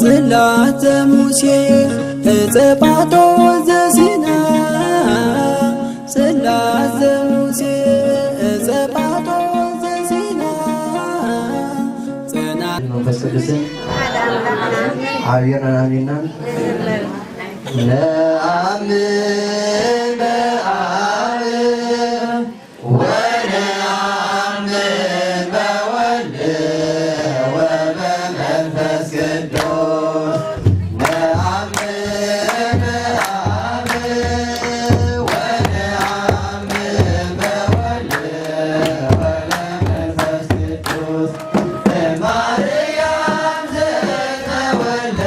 ጽላተ ሙሴ እፀጳጦ ዘሲና ጽላተ ሙሴ እፀጳጦ ዘሲና ጽናት መንፈስ ቅዱስን አብየና አሚና ለአምን በአብ ወነአምን በወልድ ወበመንፈስ ቅዱስ ለአምን በአብ ወነአምን በወልድ ወበመንፈስ ቅዱስ ማርያም ዘተወልደ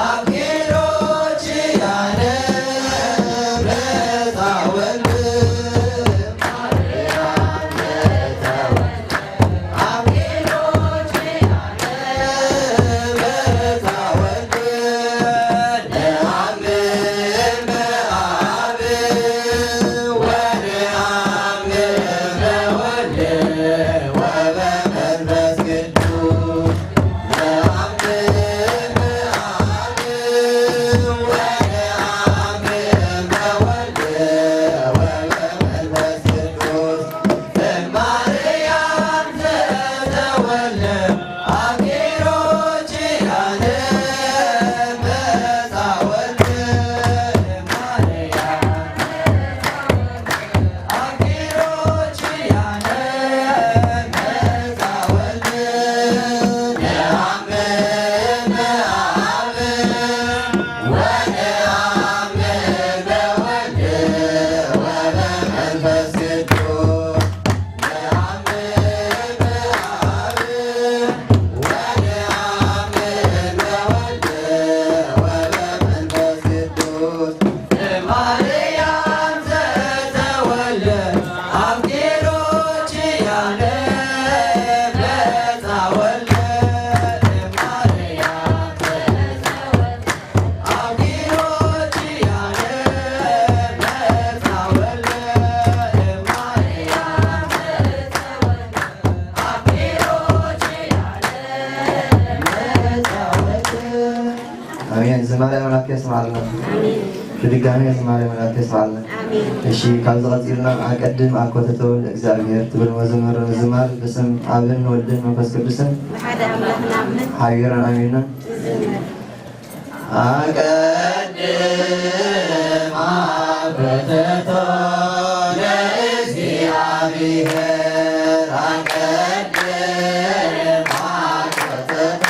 አብጌሮች ያለ ብረታወልድ አሜን። ዝማሬ መላእክት ያስማልና በድጋሚ ዝማሬ መላእክት ያስማልና። እሺ ካብዚ ቀፂልና አቀድም አኮተተ እግዚአብሔር ትብል መዝሙር ዝማር በስም አብን ወልድን መንፈስ ቅዱስን ሓደ አምላክ ናምን ሀይረን አሜን። አቀድም አኮተተ ለእግዚአብሔር አቀድም አኮተተ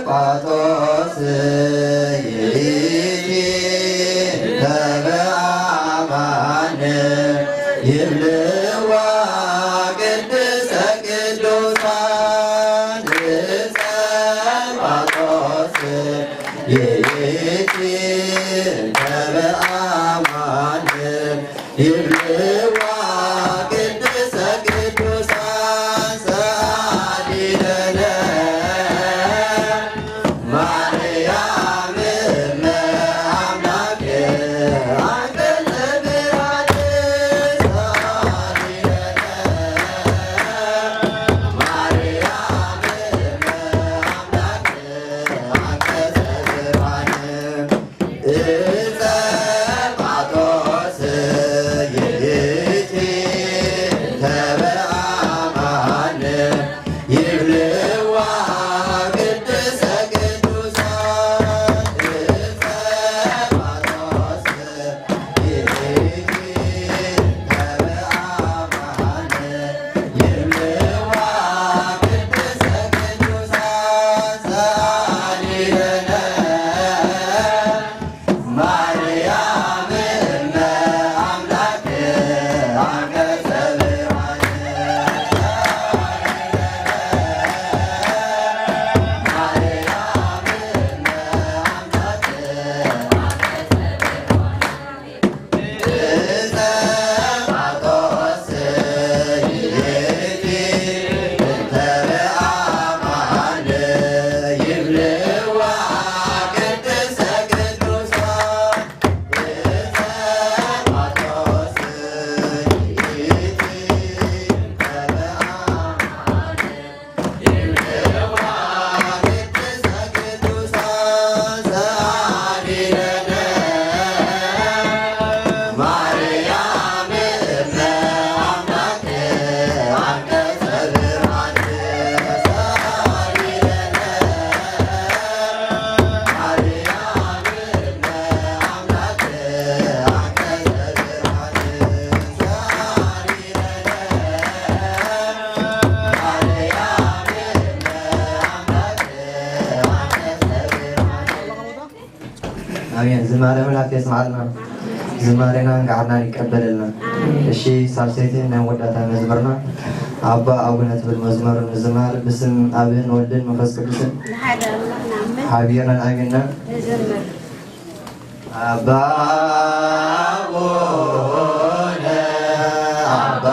ጳጦስ ይእቲ በአማን ይብልዋ ቅድስተ ቅዱሳን ጳጦስ ይእቲ በአማን ይብልዋ ቅድስተ ቅዱሳን ሰአሊለነ አሜን። ዝማሬ መላእክት ይስማዕልና ዝማሬና ጋርና ይቀበልልና። እሺ ሳልሴትን ወዳታ መዝመርና አባ አቡነ ትብል መዝመር ዝማር በስም አብን ወልድን መንፈስ ቅዱስን ሀቢርና አሜንና አባ አቡነ አባ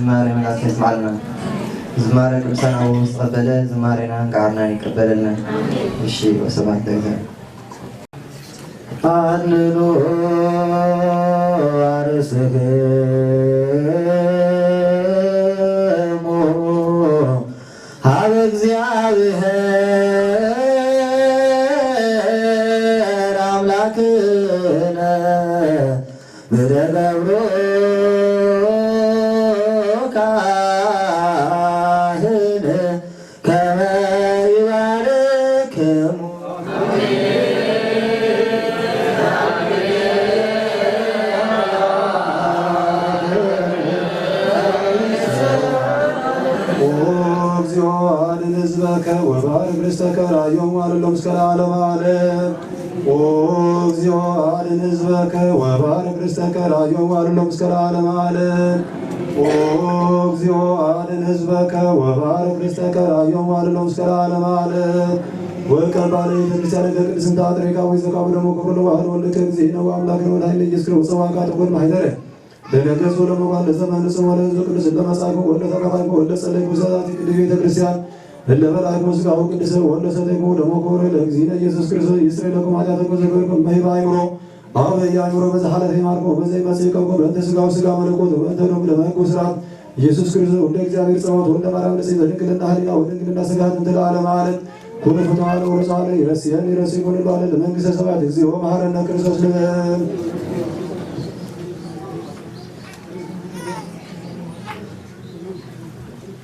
ዝማሬ መላእክት ይስማዕልና ዝማሬ ቅዱሳን አቡነ ተቀበለ ዝማሬና ጋርና ይቀበለልና እሺ ወሰባት ለእግዚአብሔር አንኑ አርሰገ ሀበ እግዚአብሔር አምላክነ በደብሮ ካህን ከመ ይባርክሙ ወባርክ ርስተከ ራዮም አለሎም እስከ ለዓለመ ዓለም እግዚኦ አድን ሕዝበከ ወባርክ ርስተከ ራዮም አለሎም እስከ ለዓለመ ዓለም እግዚኦ አድን ሕዝበከ ወባርክ ርስተከ ራዮም አለሎም እስከ ለዓለመ ዓለም ወቀባለ ቤተክርስቲያን ቅድስት አጥሬቃ ወይዘቃቡ ደግሞ ክብር ለዋህድ ወልድከ እግዚእነ ወአምላክነ ወላዲነ ኢየሱስ ክርስቶስ ጸዋቃ ተቆድ ማይደረ ለነገሥ ወለመኳን ለዘመን ለስም ወለሕዝብ ቅዱስ ለመጻእኩ ወለተቀባይኩ ወለጸለይኩ ሰላት ቅድስት ቤተክርስቲያን ለበላይኩ ስጋሁ ቅዱስ ወለሰተይኩ ደሞ ክብር ለእግዚእነ ኢየሱስ ክርስቶስ ይስረይ ለኩም ኃጢአተኩም ዘክብርኩም በይባ አይምሮ አበያ አይምሮ በዛሐለት ይማርኮ በዘይ መጽእከው በእንተ ስጋው ስጋ መለኮት በእንተ ደሙ ለመንኩ ስርዓት ኢየሱስ ክርስቶስ ወልደ እግዚአብሔር ጸባኦት ወልደ ማርያም ንጽሕት በድንግልና ህሊና ወድንግልና ስጋት እንተ ለዓለመ ዓለም ኩሉ ፍትሐነ ወረሳነ ይረስየን ይረስይኩን ባለ ለመንግሥተ ሰማያት እግዚኦ መሐረነ ክርስቶስ ልበል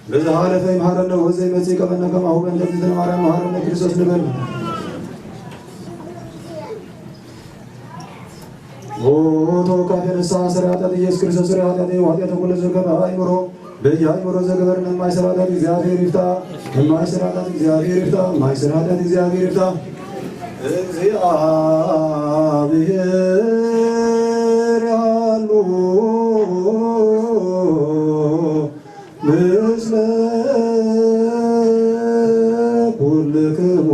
በዛሐለፈ ይምሐረነ ወዘይ መጽእከ በእንተ ከማሁ በእንተ እግዝእትነ ማርያም መሐረነ ክርስቶስ ልበል ተወካፌ ንስሐ ሠራይ ኃጢአት ኢየሱስ ክርስቶስ ሠራይ ኃጢአት ወኃጢአተ ኩሉ ዘገበ አእምሮ በየአእምሮ ዘገበርን የማይሠራ ኃጢአት እግዚአብሔር ይፍታ የማይሠራ ኃጢአት እግዚአብሔር ይፍታ የማይሠራ ኃጢአት እግዚአብሔር ይፍታ እግዚአብሔር ያሉ ምስለ ኩልክሙ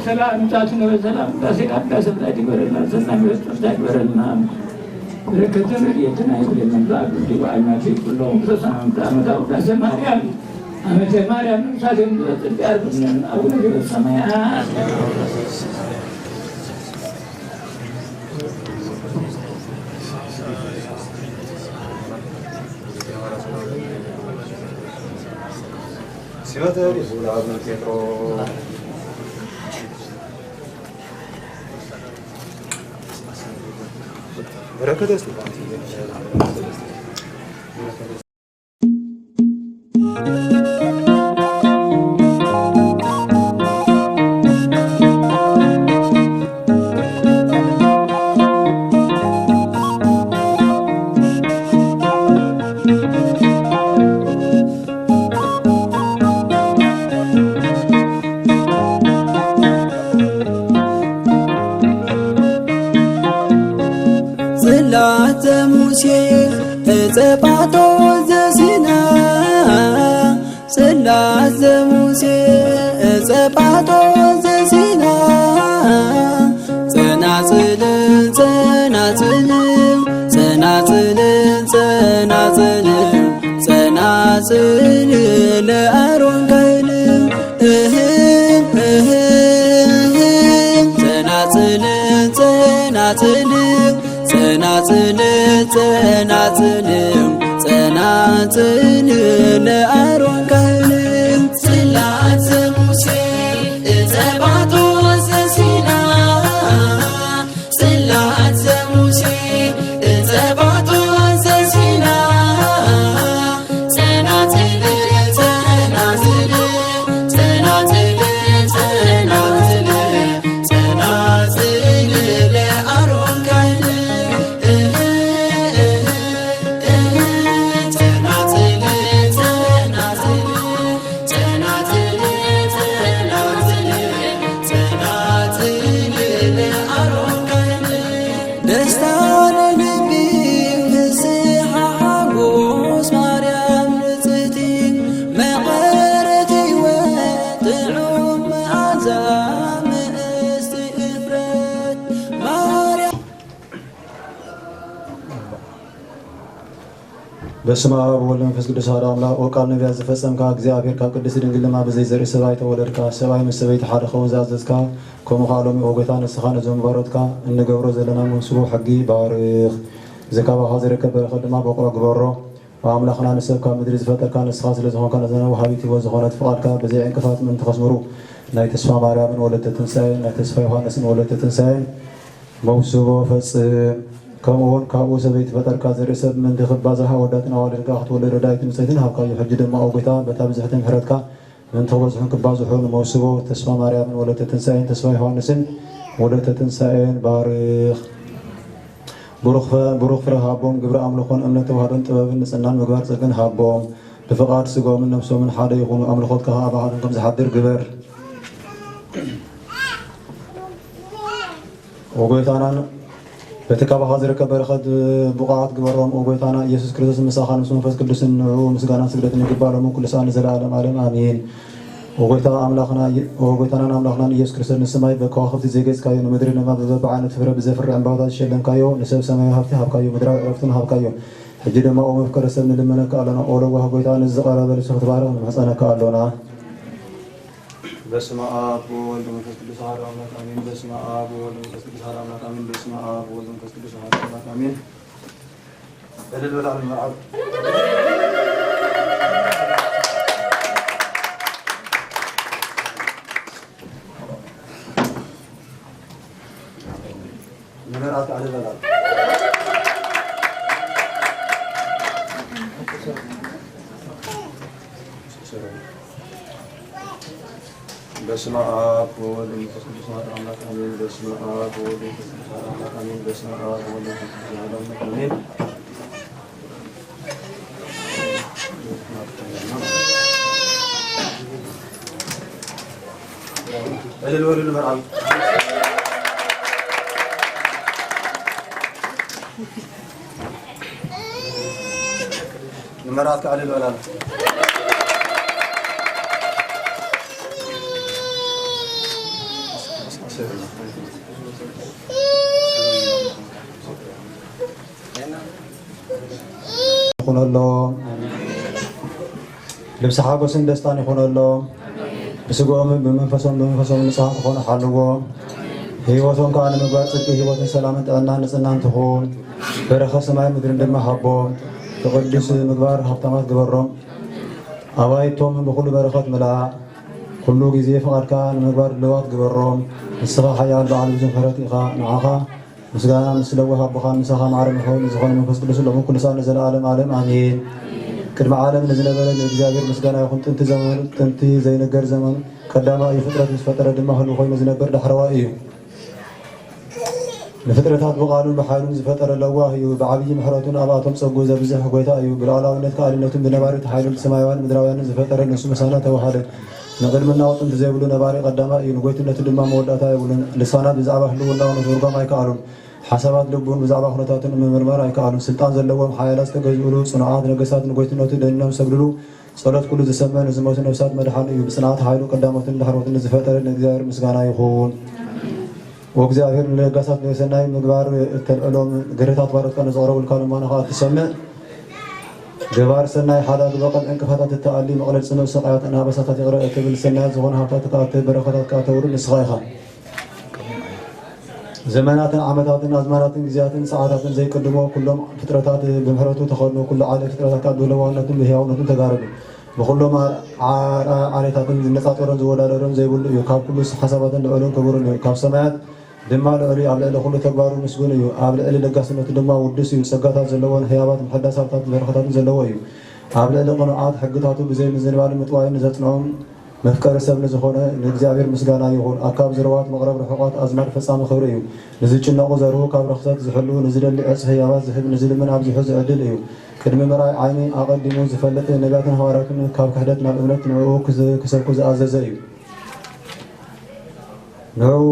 ሰላም ታቱን በሰላም ታሰቃዳ ሰብላዲ በረና ሰላም ይወጣ በረና በረከተን የትና ይብለን ባሉ ዲባይማቲ ሁሉም ተሳም ታመጣው ዳሰማሪያም አመተ ማርያም ሳደም ጥያር ብለን አቡነ ሰማያት ሲወጣ ይሁዳም ጴጥሮስ በረከተ ጽላተ ሙሴ እጸጳጦስ ዘሲና ጽላተ ሙሴ እጸጳጦስ ዘሲና ጸናጽል ጸናጽል ጸናጽል ጸናጽል ጸናጽል ለአሮን ካህን ጸናጽል ጸናጽል ጸናጽል ጸናጽል ጸናጽል ለአሮን ካህን በስመ አብ ወወልድ ወመንፈስ ቅዱስ አሐዱ አምላክ። ወቃል ነቢያት ዝፈጸምካ እግዚአብሔር ካብ ቅድስቲ ድንግል ድማ ብዘይ ዘርኢ ሰብኣይ ተወለድካ ሰብኣይ ምስ ሰበይቲ ሓደ ኸውን ዝኣዘዝካ ከምኡ ከዓ ሎሚ ኦ ጌታ ንስኻ ነዞም ባሮትካ እንገብሮ ዘለና መንስቡ ሕጊ ባርኽ ዘካባኻ ዝርከብ በረኸት ድማ በቁዕ ግበሮ ኣምላኽና ንሰብ ካብ ምድሪ ዝፈጠርካ ንስኻ ስለ ዝኾንካ ነዘና ወሃቢት ሂወት ዝኾነት ፍቓድካ ብዘይ ዕንቅፋት ምእንቲ ከስምሩ ናይ ተስፋ ማርያምን ወለተ ትንሳኤን ናይ ተስፋ ዮሃንስን ወለተ ትንሳኤን መውስቦ ፈጽም ከምኡውን ካብኡ ሰበይቲ ፈጠርካ ዘርኢ ሰብ ምእንቲ ክባዝሓ ወዳትን ኣዋልድካ ክትወለድ ረዳይትን ንፅሕትን ሃብካዮ ሕጂ ድማ ኦ ጌታ በታ ብዝሕቲ ምሕረትካ ምእንቲ ክበዝሑን ክባዝሑን መውስቦ ተስፋ ማርያምን ወለተ ትንሳኤን ተስፋ ዮሃንስን ወለተ ትንሳኤን ባርኽ ብሩኽ ፍረ ሃቦም ግብሪ ኣምልኾን እምነት ተዋህዶን ጥበብን ንጽናን ምግባር ጽድቅን ሃቦም ብፍቓድ ስጎምን ነፍሶምን ሓደ ይኹኑ ኣምልኾትካ ከዓ ባህልን ከም ዝሓድር ግበር ወጎይታናን በቲ ካባኻ ዝርከብ በረኸት ቡቓዓት ግበሮም ወጎይታና ኢየሱስ ክርስቶስ ምሳኻ ምስ መንፈስ ቅዱስን ንዑ ምስጋናን ስግደትን ይግባሎሙ ኩሉ ሰዓት ንዘለዓለም ዓለም አሜን። ወጎይታናን ኣምላኽናን ኢየሱስ ክርስቶስ ንሰማይ በከዋኽብቲ ዘይገጽካዮ ንምድሪ ድማ በበዓይነት ፍረ ብዘፍሪ ዕምባባታት ዝሸለምካዮ ንሰብ ሰማያዊ ሃብቲ ሃብካዮ ምድራዊ ዕረፍትን ሃብካዮ ሕጂ ድማ ኦ መፍቀረ ሰብ ንልመነካ ኣሎና ኦ ለዋህ ጎይታ ንዝቐረበ ልብሲ ክትባርኽ ንምሕፀነካ ኣሎና። በስመ አብ ወወልድ ወመንፈስ ቅዱስ አሐዱ አምላክ አሜን። በስመ አብ ወወልድ ወመንፈስ ቅዱስ አሐዱ አምላክ አሜን። በስመ አብ ወወልድ ወመንፈስ ቅዱስ አሐዱ አምላክ አሜን። እልል በል መርዓው መርዓው እልል በል በስመ አብ ወወልድ ወመንፈስ ቅዱስ አሐዱ አምላክ አሜን። በስመ አብ ወወልድ ወመንፈስ ቅዱስ አሐዱ አምላክ አሜን። በስመ አብ ወወልድ ወመንፈስ ቅዱስ አሐዱ አምላክ አሜን። እልል በሉ መርዓው ንመርዓት ከዓ እልል በላለ ይኹነሎም ልብሲ ሓጎስን ደስታን ይኹነሎም ብስግኦምን ብመንፈሶም ንጹሃን ክኾኑ ሓልዎም ህይወቶም ከዓ ንምግባር ጽድቂ ህይወትን ሰላምን ጥዕናን ንጽናን ትኹን በረኸት ሰማይ ምድርን ድማ ሃቦም ብቅዱስ ምግባር ሃብታማት ግበሮም ኣባይቶምን ብኩሉ በረኸት ምላእ ኩሉ ግዜ ፍቓድካ ንምግባር ድልዋት ግበሮም ንስኻ ሓያል በዓል ብዙሕ ምሕረት ኢኻ ንዓኻ ምስጋና ምስ ለዋህ ኣቦኻ ምሳኻ ማዕረ ምኸውን ዝኾነ መንፈስ ቅዱስ ሎሙ ኩሉ ሰዓት ንዘለዓለም ዓለም አሜን። ቅድሚ ዓለም ንዝነበረ ንእግዚአብሔር ምስጋና ይኹን ጥንቲ ዘይነገር ዘመን ቀዳማይ እዩ ፍጥረት ዝፈጠረ ድማ ህልው ኮይኑ ዝነበር ዳሕረዋይ እዩ ንፍጥረታት ብቓሉን ብሓይሉን ዝፈጠረ ለዋህ እዩ ብዓብዪ ምሕረቱን ኣብኣቶም ፀጉ ዘብዝሕ ጎይታ እዩ ብልዕላውነት ከኣልነቱን ብነባሪት ሓይሉን ሰማያውያን ምድራውያንን ዝፈጠረ ንሱ ምሳና ተዋሃደ ንቅድምና ወጥንቲ ዘይብሉ ነባሪ ቀዳማይ እዩ ንጎይትነቱ ድማ መወዳእታ የብሉን ልሳናት ብዛዕባ ህልውናው ንትርጓም ኣይከኣሉን ሓሳባት ልቡን ብዛዕባ ኩነታትን ምምርማር ኣይከኣሉን ስልጣን ዘለዎም ሓያላት ዝተገዝኡሉ ጽኑዓት ነገስታት ንጎይትነቱ ደኒኖም ሰግድሉ ጸሎት ኩሉ ዝሰምዕ ንዝሞቱ ነፍሳት መድሓን እዩ ብጽንዓት ሓይሉ ቀዳሞትን ድሕሮትን ዝፈጠረ ንእግዚኣብሔር ምስጋና ይኹን ወእግዚኣብሔር ንለጋሳት ሰናይ ምግባር እተልዕሎም ግርታት ባሮትካ ንዘቕረቡልካ ልማኖ ከዓ ትሰምዕ ገባር ሰናይ ሓዳግ በቐል ዕንቅፋታት እተኣሊ መቕለል ጽኑዕ ስቃያት ናበሳታት ይቕረ እትብል ሰናያት ዝኾነ ሃብታት ከዓ በረኸታት ከዓ ተውርድ ንስኻ ኢኻ ዘመናትን ዓመታትን ኣዝማናትን ግዜያትን ሰዓታትን ዘይቅድሞ ኩሎም ፍጥረታት ብምሕረቱ ተኸድኑ ኩሉ ዓለም ፍጥረታት ካብ ብህለዋነትን ብህያውነትን ተጋረዱ ብኩሎም ዓሌታትን ዝነፃፀሮን ዝወዳደሮን ዘይብሉ እዩ ካብ ኩሉ ሓሳባትን ልዕሉን ክቡርን እዩ ካብ ሰማያት ድማ ልዕሊ ኣብ ልዕሊ ኩሉ ተግባሩ ምስጉን እዩ ኣብ ልዕሊ ለጋስነቱ ድማ ውዱስ እዩ ፀጋታት ዘለዎን ህያባት ምሕዳስ ሃብታትን በረኸታትን ዘለዎ እዩ ኣብ ልዕሊ ቅኑዓት ሕግታቱ ብዘይ ምዝንባልን ምጥዋይን ዘጽንዖም መፍቀሪ ሰብ ንዝኾነ ንእግዚኣብሔር ምስጋና ይኹን ኣካብ ዝረዋት መቕረብ ርሑቓት ኣዝማድ ፈጻሚ ክብሪ እዩ ንዝጭነቑ ዘርሁ ካብ ረኽሰት ዝሕሉ ንዝደሊ ዕፅ ህያባት ዝህብ ንዝልምን ኣብ ዝሑ ዝዕድል እዩ ቅድሚ ምርኣይ ዓይኒ ኣቐዲሙ ዝፈልጥ ነቢያትን ሃዋርያትን ካብ ክሕደት ናብ እምነት ንዕኡ ክሰብኩ ዝኣዘዘ እዩ ንዕኡ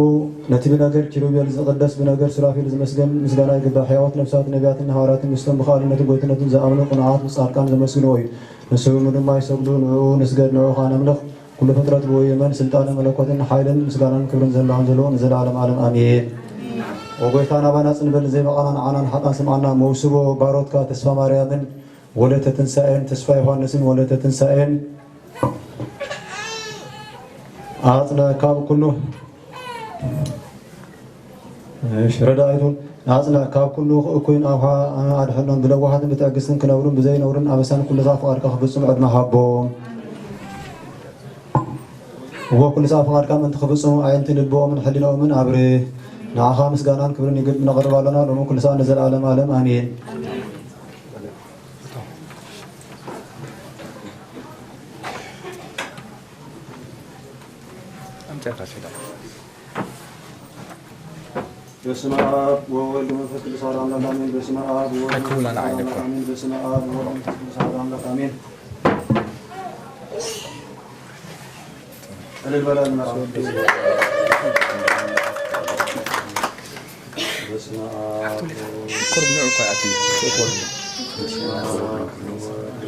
ነቲ ብነገር ኪሩቤል ዝቕደስ ብነገር ሱራፌል ዝመስገን ምስጋና ይግባእ ሕያዋት ነፍሳት ነቢያትን ሃዋርያትን ምስቶም ብኻልነትን ጎይትነትን ዝኣምኑ ቁኑዓት ጻድቃን ዘመስግንዎ እዩ ንስሙ ድማ ይሰግዱ ንዕኡ ንስገድ ንዕኡ ከዓ ነምልኽ ኩሉ ፍጥረት ብወየመን ስልጣነ መለኮትን ሓይልን ምስጋናን ክብርን ዘለዎን ዘለዎ ንዘለዓለም ዓለም አሜን። ወጎይታ ናባና ጽንበል ዘይበቓና ንዓናን ሓጣን ስምዓና መውስቦ ባሮትካ ተስፋ ማርያምን ወለተ ትንሣኤን ተስፋ ዮሐንስን ወለተ ትንሣኤን አጽነ ካብ ኩሉ ረዳይቱን አጽነ ካብ ኩሉ እኩይን አብሃ አድሕኖም ብለዋሃትን ብትዕግስትን ክነብሩን ብዘይነብሩን አበሳን ኩልታ ፍቃድካ ክፍፅሙ ዕድመ ሃቦም ወኩልታ ፍቃድካ ምንቲ ክፍፅሙ ዓይንቲ ልብኦምን ሕሊናኦምን አብሪ ንዓኻ ምስጋናን ክብርን ይግብ ነቕርብ ኣለና ሎሚ ኩልሳ ንዘለዓለም ዓለም አሜን በስመ አብ ወወልድ ወመንፈስ ቅዱስ አሐዱ አምላክ አሜን። በስመ አብ ወወልድ ወመንፈስ ቅዱስ አሜን። በስመ አብ ወወልድ ወመንፈስ ቅዱስ አሐዱ አምላክ አሜን። እልል በለን መራው በስመ አብ ኩርነው ቋያቲ ተቆርነ በስመ አብ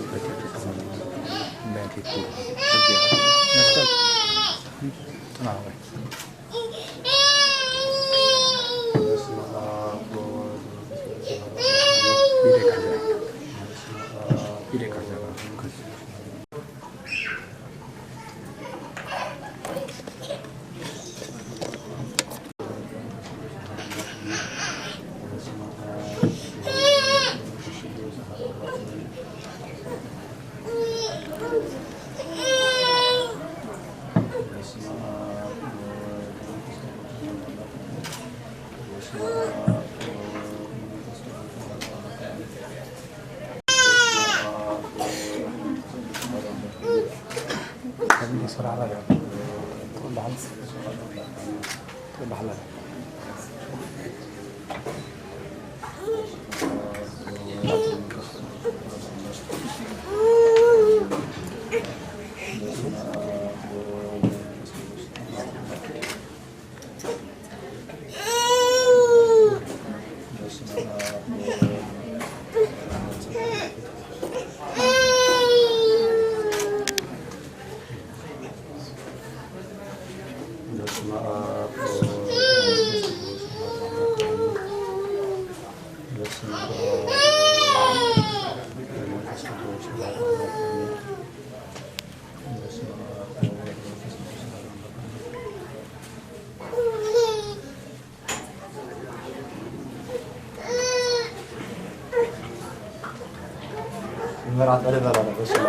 ምራት በለበላ በስመ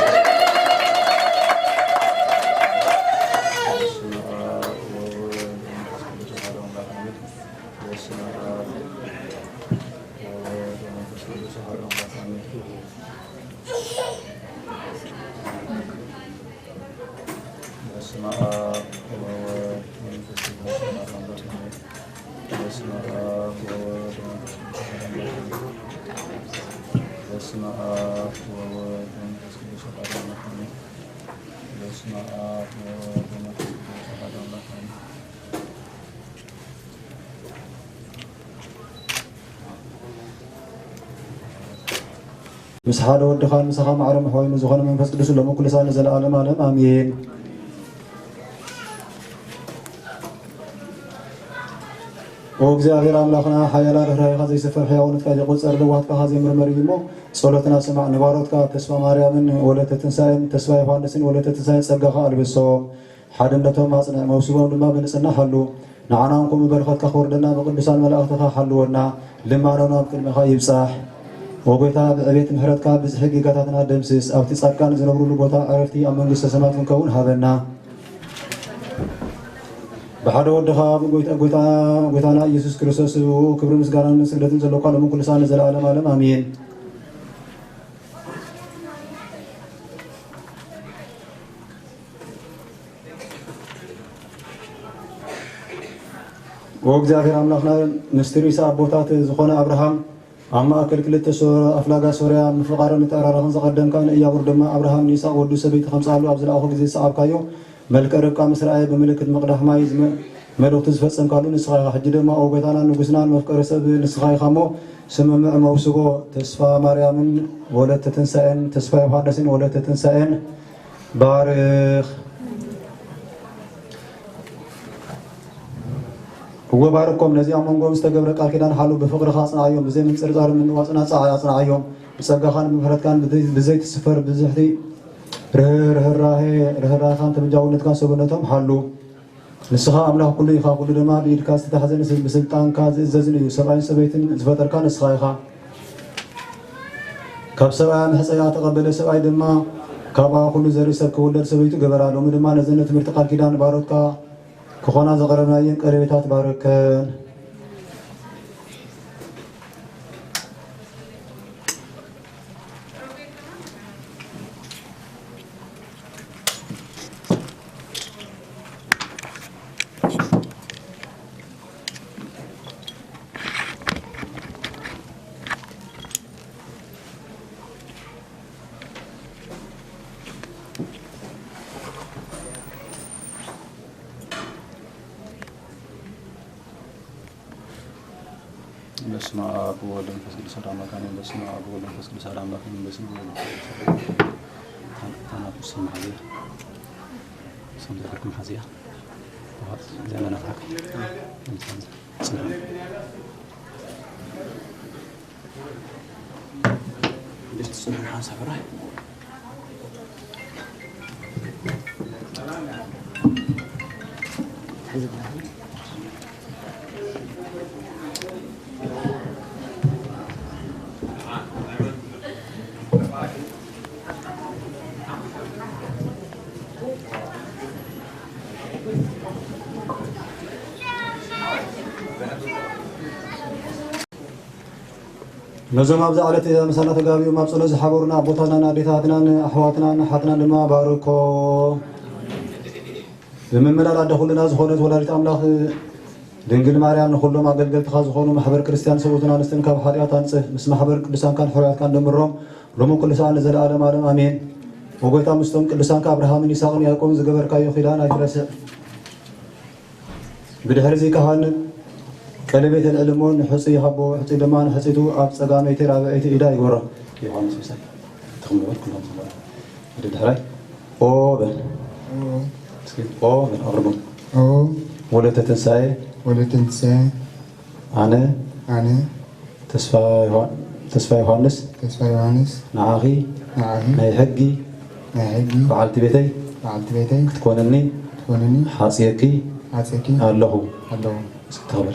ምስ ሓደ ወድኻን ምሳኻ ማዕረ መሕዋይኑ ዝኾነ መንፈስ ቅዱስ ሎሚ ኩሉ ሰዓት ንዘለዓለም ዓለም አሜን። ኦ እግዚአብሔር አምላክና ሓያላ ርህራሄኻ ዘይስፍር ሕያውነትካ ዘይቆፀር ልዋህትካ ዘይምርመር እዩ እሞ ጸሎትና ስማዕ። ንባሮትካ ተስፋ ማርያምን ወለተ ትንሣኤን ተስፋ ዮሐንስን ወለተ ትንሣኤን ጸጋኻ አልብሶም ሓድነቶም አጽንዕ መውስቦም ድማ ብንጽና ሓሉ ንዓናውን ከምኡ በረኸትካ ክወርደና ብቅዱሳን መላእኽትኻ ሓልወና ልማኖና ኣብ ቅድሚኻ ይብጻሕ ወጎይታ ብዕቤት ምሕረትካ ብዝሒ ጌጋታትና ደምስስ ኣብቲ ጻድቃን ዝነብሩሉ ቦታ ዕረፍቲ ኣብ መንግስተ ሰማያት ክንከውን ሃበና ብሓደ ወድኻ ጎይታና ኢየሱስ ክርስቶስ ክብሪ ምስጋናን ስግደትን ዘለካ ሎሚ ኩሉ ሰዓት ንዘለዓለም ዓለም አሜን። ወእግዚአብሔር አምላክና ምስጢር ይስሐቅ ቦታት ዝኾነ አብርሃም ኣብ ማእከል ክልተ ኣፍላጋ ሶርያ ምፍቃርን ምትዕራራኽን ዘቐደምካ ንእያቡር ድማ አብርሃም ንይስሐቅ ወዱ ሰበይቲ ከምፃሉ ኣብ ዝለኣኹ ግዜ ዝሰኣብካዮ መልክዕ ርብቃ ምስ ረኣየ ብምልክት ምቕዳሕ ማይ መልእኽቲ ዝፈፀምካሉ ንስኻ ኢኻ። ሕጂ ድማ ኦ ጎይታና ንጉስናን መፍቀሪ ሰብ ንስኻ ኢኻ እሞ ስምምዕ መውስቦ ተስፋ ማርያምን ወለተ ትንሣኤን ተስፋ ዮሐንስን ወለተ ትንሣኤን ባርኽ وباركم نزي أمونكم استجبر قال كده حلو بفقر خاصنا عيوم بزي من سرطان من وصنا صاع عيوم بسجى خان مفرد كان بزيت السفر بزحتي راه خان تمجاونت كان سبنتهم حلو نسخة أملاك كل يخا كل دما بيركاس تحزن بسلطان كاز إزازني سبعين سبيتن زفتر كان نسخة يخا كاب سبعين حسيات قبل سبعين دما كابا كل زري سب كل سبيتو جبرانو من دما نزلت مرتقال كيدان باروكا كخونا زغرنا ين قريبات بارك በስመ አብ ወወልድ ወመንፈስ ቅዱስ አሐዱ አምላክ አሜን። በስመ አብ ወወልድ ወመንፈስ ቅዱስ አሐዱ አምላክ አሜን። በስመ አብ ተናቁስ ማህዚያ ስም ዘከርኩም ሐዚያ ወሀት ዘመና ፈራክ ሰላም እንዴት ተሰማህ ሐሳብራ نزوم أبزع على مسألة تجابي وما بصلوا زحبورنا بوتنا ناديتنا أحواتنا نحتنا لما باركو بمن ملا دخلنا زخونة ولا ريت أملاخ دنجل ماريان نخلو ما قلقل تخاز خونو محبر كريستيان سبوتنا نستن كاب حريات أنصف مسمى محبر كلسان كان حريات كان دمرهم رمو كلسان نزل آدم آدم آمين وقويتا مستم كلسان كأبراهام يساقن يقوم زقبر كايو خلان أجرس بدهرزي كهان كلمة العلمون حصي هبو حصي دمان حصيتو أب سجاميتي رابعيتي إيدا يقرأ يوحنا سبسك تخمرون كلهم سبحان بدي دحري أو بن أو بن أربعون أو ولا تنسى أنا تسفى يوحنس نعاغي نايحقي بعلت بيتي تكونني حاسيكي الله استغفر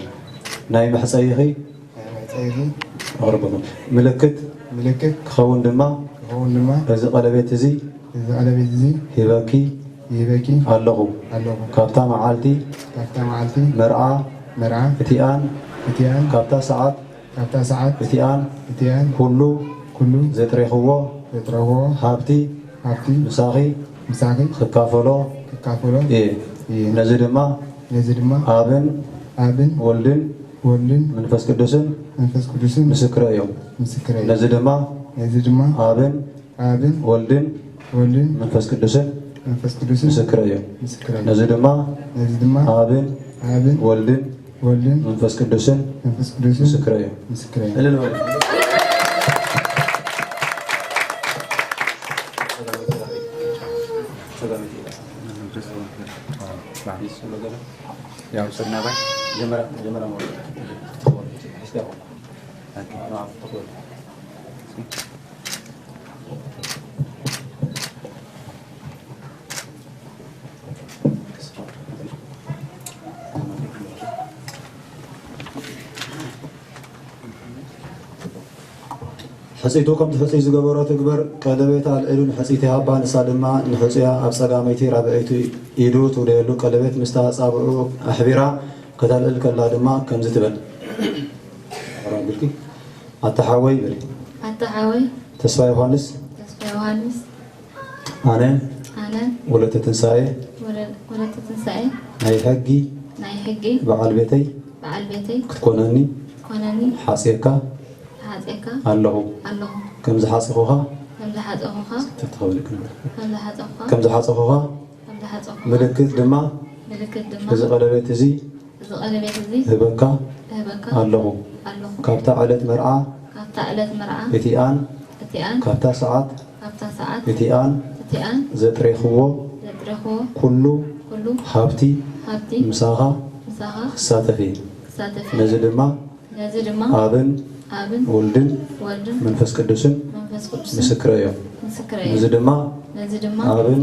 ناي محصيخي أغربنا ملكت خون دما إذا قلبت زي هباكي الله كابتا معالتي مرعى اتيان كابتا ساعات اتيان كله زتريخو هابتي مساخي خكافلو إيه نزدما آبن ولدن منفس قدسن مسكرة يوم نزدما آبن ولدن منفس قدسن مسكرة يوم نزدما آبن ولدن منفس قدسن مسكرة يوم ያው ሰናባ ጀመራ ነው እስኪ حسيتو كم تحسي زجبرات أكبر كلبيت على العلون حسيتي هبان صادمة نحسيها أبصقاميتي رابعيتي يدوت وديلو كلبيت مستعص أبو أحبيرا كتال الكلا دما كم زتبل رابلكي التحاوي بري تسفى يوحنس أنا ولا تتنساي ناي حقي بعال بيتي كتكونني حاسيكا الله كم زحاسخوها تتخولك كم زحاسخوها ملكت دما إذا قلبت زي هبكا الله كابتا علت مرعى اتيان كابتا ساعات اتيان زتريخو كله هابتي مساغا ساتفي نزدما آبن ولدن منفس قدسن مسكريو نزدما آبن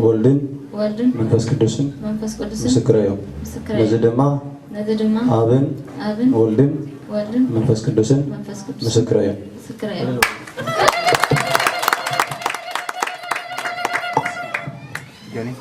ولدن منفس قدسن مسكريو نزدما آبن ولدن منفس قدسن مسكريو يعني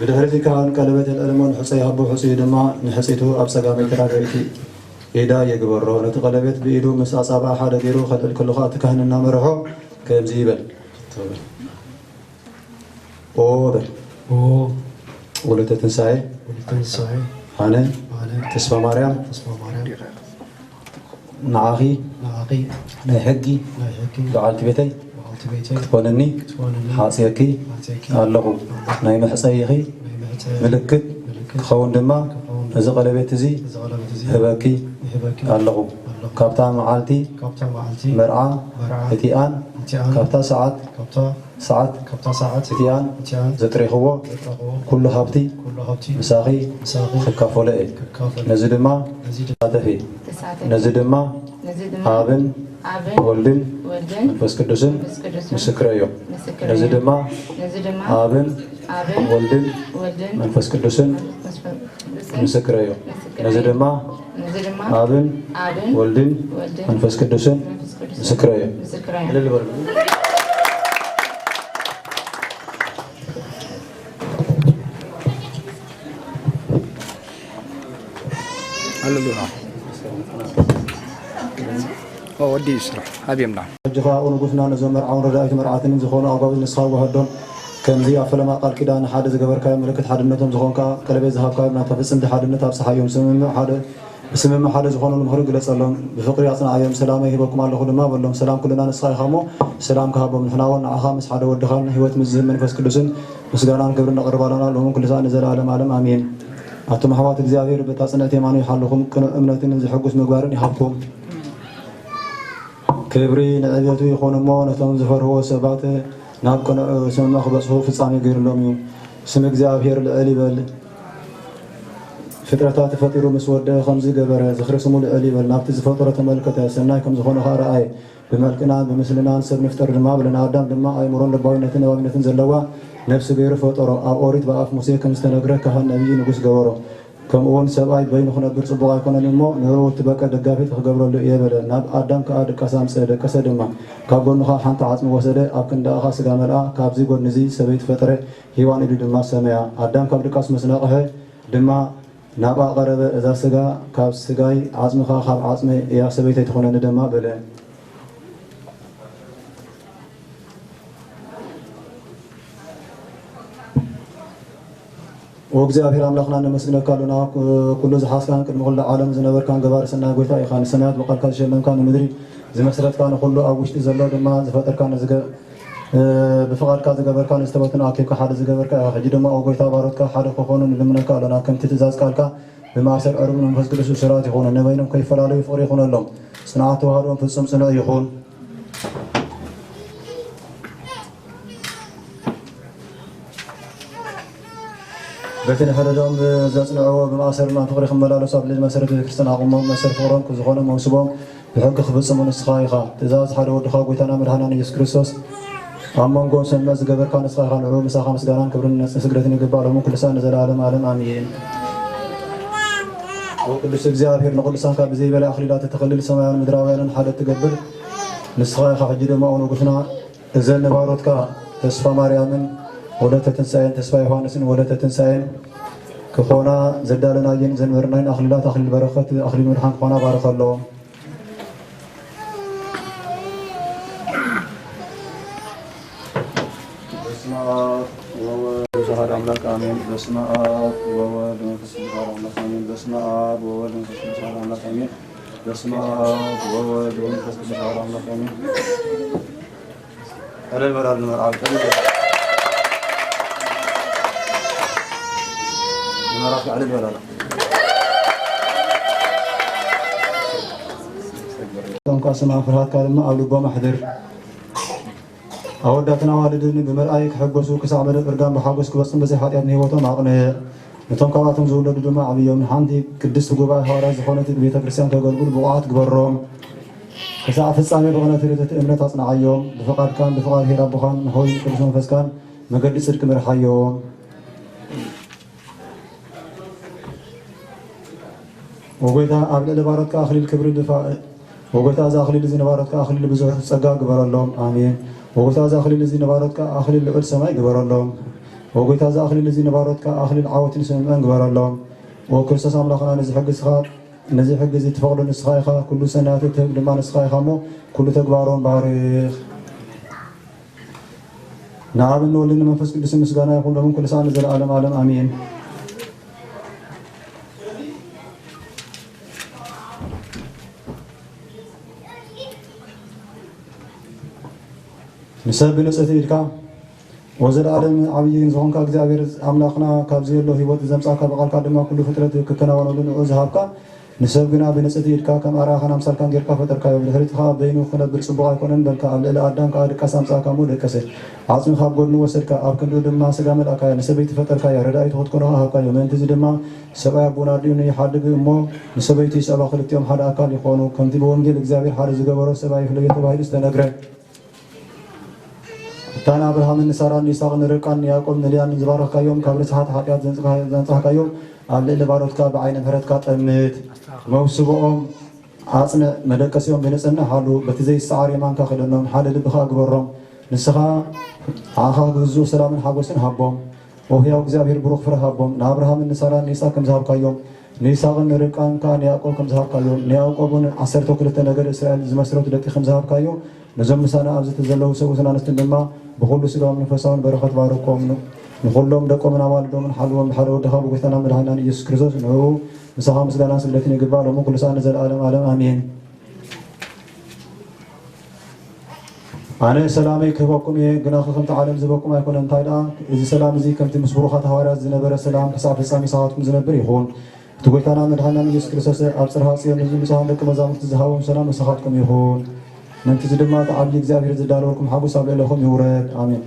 بدهرتي كان قلبت الألمان حصي هبو حصي دما نحسيته أبسقا ميتراغيتي إيدا يقبره نتقلبت بإيدو مساس أبا حدا غيرو خد الكل خاط كهننا مرحو كم زيبل أوبر ولت تنساي أنا تسفى مريم نعاقي نحقي دعالت بيتي تكونني حاسيكي اللغو ناي محصيخي ملكت خون دما إذا قلبت زي هباكي اللغو كابتا معالتي مرعى اتيان كابتا ساعات اتيان زتري هو كل هابتي مساخي خكافولئ نزدما تساتفي نزدما آبن ولدن منفس قدسن مسكريو نزدما آبن ولدن منفس قدسن مسكريو نزدما آبن ولدن منفس قدسن مسكريو هللويا ودي يسرح أبيمنا جفاء ونقفنا نزمر عون رجائك مرعاتين زخونا أقوى نسخاء وهدون كم زي أفلما قال كده أنا حادث قبر كاي ملكة حادنتهم زخون كا قلبي ذهب كاي من تفسم حادنتها بصحيهم سمم حادث زخون المخرج لسلام بفقر يعطنا عيام سلامه يبقكم الله خدمة بلهم سلام كلنا نسخاء خامو سلام كهابو من حناون عخامس حدا ودخان هوت مزهم من فس كلسن مسجانا كبرنا قربانا لهم كل سنة نزل عالم عالم آمين أتم حوات الزاوير بتصنع تيمانو يحلكم كنا أمنتين زحقوس مقبارن يحبكم كبري نعبيتو يخون مو نتم زفر هو سبات نابكنا سمما خبصه في الصامي غير لهم يوم سم እግዚአብሔር ልዕል ይበል ፍጥረታት ተፈጥሮ መስወደ ከምዚ ገበረ ዝኽሪ ስሙ ልዕል ይበል ናብቲ ዝፈጥሮ ተመልከተ ሰናይ ከም ዝኾነ ኸረአይ ብመልክና ብምስልና ሰብ ንፍጠር ድማ ብለና አዳም ድማ አይምሮን ልባዊነትን ነባቢነትን ዘለዋ ነፍሲ ገይሩ ፈጠሮ ኣብ ኦሪት በኣፍ ሙሴ ከም ዝተነግረ ካህን ነቢይ ንጉስ ገበሮ ከምኡውን ሰብኣይ በይኑ ክነብር ጽቡቕ ኣይኮነን እሞ ንህወት በቀ ደጋፊት ክገብረሉ እየ በለ ናብ ኣዳም ከዓ ደቀሳ ምፅአ ደቀሰ ድማ ካብ ጎኑኻ ሓንቲ ዓፅሚ ወሰደ ኣብ ክንዳእኻ ስጋ መልኣ ካብዚ ጎኒ እዚ ሰበይቲ ፈጥረ ሂዋን ኢሉ ድማ ሰመያ ኣዳም ካብ ድቃስ ምስ ነቕሐ ድማ ናብኣ ቀረበ እዛ ስጋ ካብ ስጋይ ዓፅምኻ ካብ ዓፅመ እያ ሰበይቲ ኣይትኾነኒ ድማ በለ وእግዚአብሔር አምላክና ነመስግነካ ኣለና ኩሉ ዝሓስካን ቅድሚ ኩሉ ዓለም ዝነበርካን ገባሪ ሰናይ ጎይታ ኢኻ ንሰማያት በቃልካ ዝሸለምካ ንምድሪ ዝመስረትካ ንኩሉ ኣብ ውሽጢ ዘሎ ድማ ዝፈጠርካ ብፍቓድካ ዝገበርካ ንዝተበትኑ ኣኪብካ ሓደ ዝገበርካ ኢኻ ሕጂ ድማ ኣብ ጎይታ ባሮትካ ሓደ ክኾኑ ንልምነካ ኣለና ከምቲ ትእዛዝ ቃልካ ብማእሰር ዕሩብ መንፈስ ቅዱስ ስራት ይኹኑ ንበይኖም ከይፈላለዩ ፍቕሪ ይኹነሎም ጽንዓት ተዋህዶም ፍጹም ጽኑዕ ይኹን بتن حردهم زصنعوا بمأسرنا فقر خملا لصاب للمسرة الكريستيان عقوم مسر فقرهم كزخون موسبهم بحق خبصهم السخايخة تزاز حد ودخا قوتنا مرهنا يسوع كريستوس أمم قوم سنة زجبر كان السخايخة نعوم مساخة مسجانان كبرنا سجرتني قبالهم كل سنة نزل عالم عالم آمين وكل سجزاء في نقول سانك بزي بلا أخليات تخلل سماء مدراوين حدا تقبل السخايخة حجر ما ونقولنا زين بارودك تسفى مريم ولدت تنساين تسفى يوحنسن ولدت تنساين كخونا زدالنا ين زنورنين أخليلات أخلي البركة أخلي مرحان خونا بارك الله بسم الله وظهر أملاك آمين بسم الله وولد وظهر أملاك آمين بسم الله وولد وظهر أملاك آمين بسم الله وولد وظهر أملاك آمين على البرار المرعى ዝመራፍ على الولا كم قاسم فرهات كلمة أو لبوا محضر أودتنا والدين بمرأيك حبسوا كسامر برجام بحبس كبسم بزي حياتي نهوتهم عقنه نتوم كواتهم زولد دما عبيهم حمدي قدس جوبا هارا زخونة بيت كريستيان تقولون بوعات كبرهم كساعة السامي بغنا تريد أمنة تصنع يوم بفقار كان بفقار هي ربخان هوي كريستيان فسكان مقدس سلك مرحيوم وقيتها قبل البارات كأخلي الكبر الدفاع وقيتها زاخلي الذين بارات كأخلي البزوح السجا قبر اللهم آمين وقيتها زاخلي الذين بارات كأخلي العل سماء قبر اللهم وقيتها زاخلي الذين بارات كأخلي العوات سماء قبر اللهم وكرسس أملاخنا نزح الجسخات نزح الجز تفقد النسخايخة كل سنة تتهب لما نسخايخة مو كل تكبارون باريخ نعم نقول لنا منفس قدس مسجانا يقول لهم كل سنة نزل العالم عالم آمين نسب نسأتي إلكا وزر العالم عبيين زهون كأجزابير أملاخنا كابزير له هو تزمس أكا بقال كادما كل فترة كنا ونولن عزهابكا نسب بنا بنسأتي إلكا كم أراخنا أمسال كان غير كفتر كايو بالهريت خاب بينو خنا بالسبوع يكونن بالكا قبل إلى أردان كاد كسامس أكا مود كسر عاصم خاب قول نوسر كا أبكن دو دما سجامل أكا نسب يتفتر كايو ردايت هود كنا هاكا يومين تزيد ما سبعة بونارديون يحدد مو نسب يتيس أبا خلت يوم حدا أكا يخونو كم تبون جيل إجزابير حارس جبارو سبعة يخليه تباهي استنقره كان أبراهام النصارى نيساق نرقان يعقوب نليان زبارك يوم كبر ساعات حقيقة زنصح كيوم قبل اللي بارودك بعين فرتك تمت موسبهم عاصنا مدركة يوم بنسنا حلو بتزي السعر يمان كخلنا حال اللي بخا قبرهم نسخة عاخا جزء سلام حقوسن حبهم وهي أجزابير بروخ فرحبهم أبراهام النصارى نيساق كم زهاب كيوم نيساق نرقان كان يعقوب كم زهاب كيوم يعقوب عصرته كل تناجر إسرائيل زمسرته دقيق خم زهاب كيوم نزم سنة أبزت زلوا سوسنا نستندما بخل سلام نفسان بركة باركهم نخلهم دكوا من أوالدهم من حلوهم بحلو دخاب وقتنا من هنا يسوع كريستوس نهو مسحام مسلنا سلتني قبالهم كل سنة نزل عالم عالم آمين أنا سلامي كباكم جناخكم تعالم زباكم يكون انتايدا إذا سلام زي كم تمسبروخات هوارات زنبر السلام كساف السامي ساعتكم زنبر يهون تقولتنا من هنا يسوع كريستوس أبصرها سيم نزل مسحام لكم زامت زهاوم سلام مسحاتكم يهون من تزدما تعبد እግዚአብሔር ዝዳለወርኩም ሓጎስ ኣብ ልዕለኹም ይውረድ ኣሜን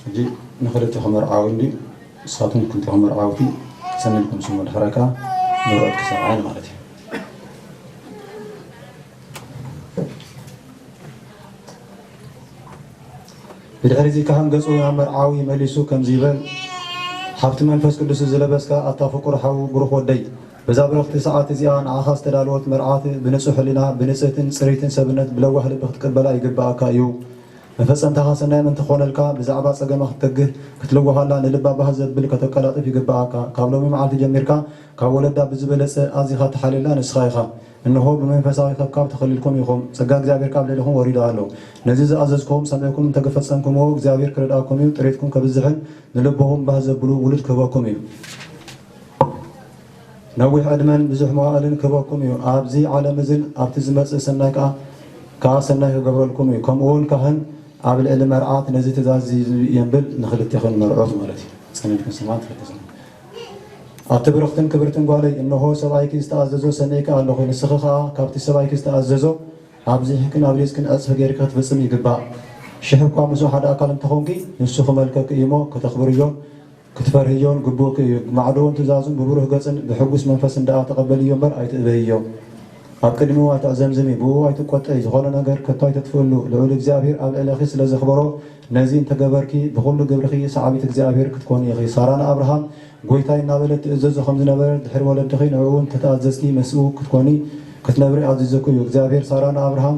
እጂ ንኽልቲኹም መርዓውኒ ንሳቱም ክልቲኹም መርዓውቲ ሰኒድኩም ስሙ ድሕረካ ንርአት ክሰምዓን ማለት እዩ بدحرزي كهم قصوا يا مرعاوي مليسو كم زيبل حفت منفس قدس زلبسك أتفقر حو بروح ودي بزابر وقت ساعات زيان عخاص تلالوت مرعات بنسو حلنا بنسيتن سريتن سبنت بلوح لبخت كربلا يقبا كايو نفس أنت خاصنا من تخون الكا بزعبات سجمة تجه كتلوها لا نلبا بهذا بالكتكلات في قبا كابلو مع تجمركا كولد بزبلس أزيخات حليلا نسخايخا إنه هو بمنفساوي كاب تخليلكم يخوم سجاك زابير كابل لهم وريد علو نزيز أززكم سمعكم تجفتسنكم هو زابير كرداكم يو تريدكم كبزحن نلبهم بهذا بلو ولد كباكم يو نوح أدمن بزح مقالن كباكم يو أبزي على مزل أبتزمت سناك كاسناه قبلكم يو كم أول كهن قبل المرعات نزيت زازي ينبل نخلت يخن مرعوز مالتي سنتكم سمعت فتزم أتبرختن كبرتن قالي إنه سبايك استأذزو سنيك الله خير السخخة كابت سبايك استأذزو أبزي حكن أبليس كن أسف غيرك تفسم يقبع شحب قامزو حدا أكلم تخونكي نسخ ملكك إيمو كتخبريون كتفرهيون قبوك معدون تزازم ببروه قصن بحقوس منفس دا تقبليون بر أيت إبهيون أبقدمو أيت أزمزمي بو أيت قطعي زغولا نغير كتايت تفولو لعول إكزابير أبل إلخيس لزخبرو نازين تقبركي بخلو قبرخي سعابي تكزابير كتكون يخي ساران أبراهام قويتاي نابلت إزازو خمز نبر دحر ولد دخين عون تتأززكي مسؤول كتكوني كتنبري عزيزكو يكزابير ساران أبراهام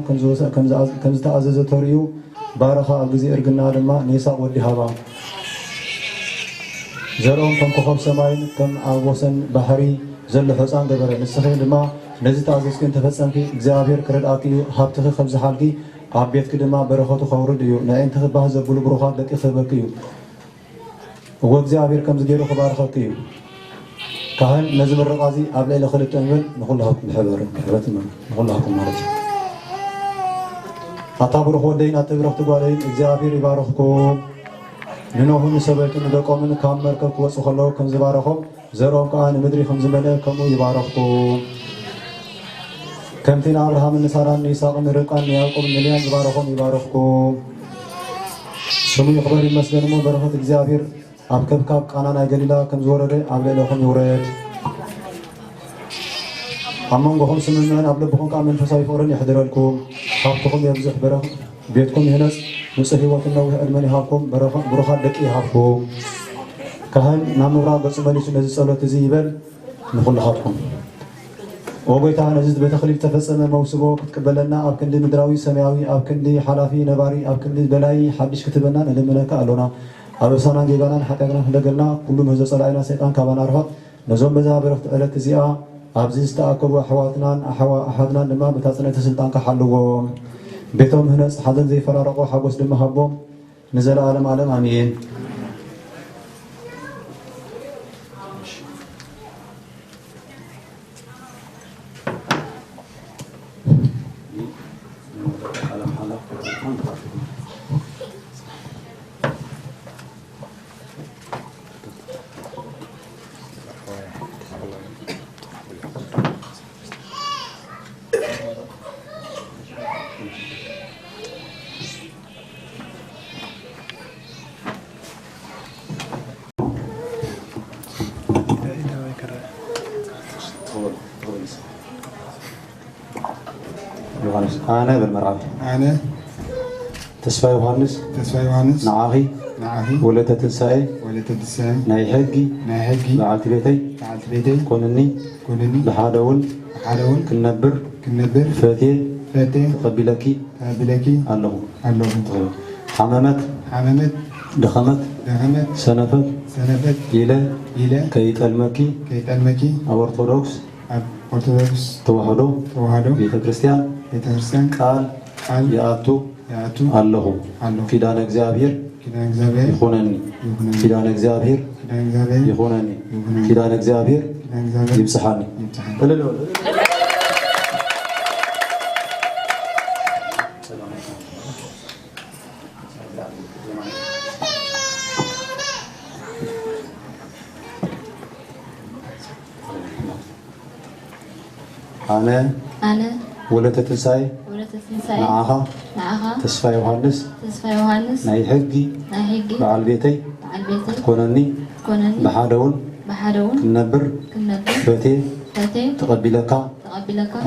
كمز تأززو توريو بارخا أبزي إرقنا لما نيسا ودي هابا زرهم كم كخب سماين كم عوصن بحري زل حسان دبر نسخين لما نزي تأززكين تفسنكي إكزابير كرد آكي هابتخي خبز حالكي عبيتك لما برخوتو خورد يو ناين تخبه زبولو بروخات لكي خبكيو وإكزابير كم زجيرو خبار خلقيو ካህን ነዚ ምረቃ እዚ ኣብ ልዕሊ ክልተ እንብል ንኩላኩም ብሕብረት ንኩላኩም ማለት እዩ ኣታብርኽ ወደይን ኣተብረኽቲ ጓለይን እግዚኣብሔር ይባርኽኩም ንኖሁን ንሰበይቱን ንደቆምን ካብ መርከብ ክወፁ ከለዉ ከም ዝባረኾም ዘርኦም ከዓ ንምድሪ ከም ዝመልአ ከምኡ ይባረኽኩም ከምቲ ንኣብርሃምን ንሳራን ንይስሐቅን ንርብቃን ንያዕቆብን ንልያን ዝባረኾም ይባረኽኩም ስሙ ይኽበር ይመስገን እሞ በረኸት እግዚኣብሔር ኣብ ከብካብ ቃና ናይ ገሊላ ከም ዝወረደ ኣብ ልዕለኹም ይውረድ ኣብ መንጎኹም ስምምዕን ኣብ ልብኹም ከዓ መንፈሳዊ ፍቕርን ይሕድረልኩም ካብትኹም የብዝሕ በረኽ ቤትኩም ይህነፅ ንፁህ ህይወትን ነዊሕ ዕድመን ይሃብኩም ብሩኻት ደቂ ይሃብኩም ካህን ናብ ምብራቅ ገፁ መሊሱ ነዚ ጸሎት እዚ ይበል ንኹላኻትኩም ኦ ጎይታ ነዚ ቤተ ክሊል ተፈፀመ መውስቦ ክትቅበለና ኣብ ክንዲ ምድራዊ ሰማያዊ ኣብ ክንዲ ሓላፊ ነባሪ ኣብ ክንዲ በላይ ሓድሽ ክትበና ንልምነካ ኣሎና ኣብ እሳናን ጌጋናን ሓጢአትናን ክደገልና ኩሉ ምህዞ ፀላኢና ሰይጣን ካባና ርሑቕ ነዞም በዛ በረኽቲ ዕለት እዚኣ ኣብዚ ዝተኣከቡ ኣሕዋትናን ኣሓትናን ድማ በታ ፅንዕቲ ስልጣንካ ሓልዎም ቤቶም ምህነፅ ሓዘን ዘይፈራረቑ ሓጎስ ድማ ሃቦም ንዘለኣለም ዓለም ኣሚን أنا بالمرعى أنا تسفى يوحنس نعاهي ولدت تنسائي ناي حقي بعلت بيتي كونني لحادول كنبر فاتي تقبلك الله حمامت دخمت سنفت إلى كيت المكي أورثودوكس ተዋህዶ ቤተ ክርስቲያን ቃል ያአቱ አለሁ ኪዳነ እግዚአብሔር ይሁነኒ ኪዳነ እግዚአብሔር ይሁነኒ ኪዳነ እግዚአብሔር ይብጽሐኒ أنا ولدت تنساي نعاها تسفى يوحنس ناي حقي بعل بيتي كونني بحادون كنبر فاتي تقبلك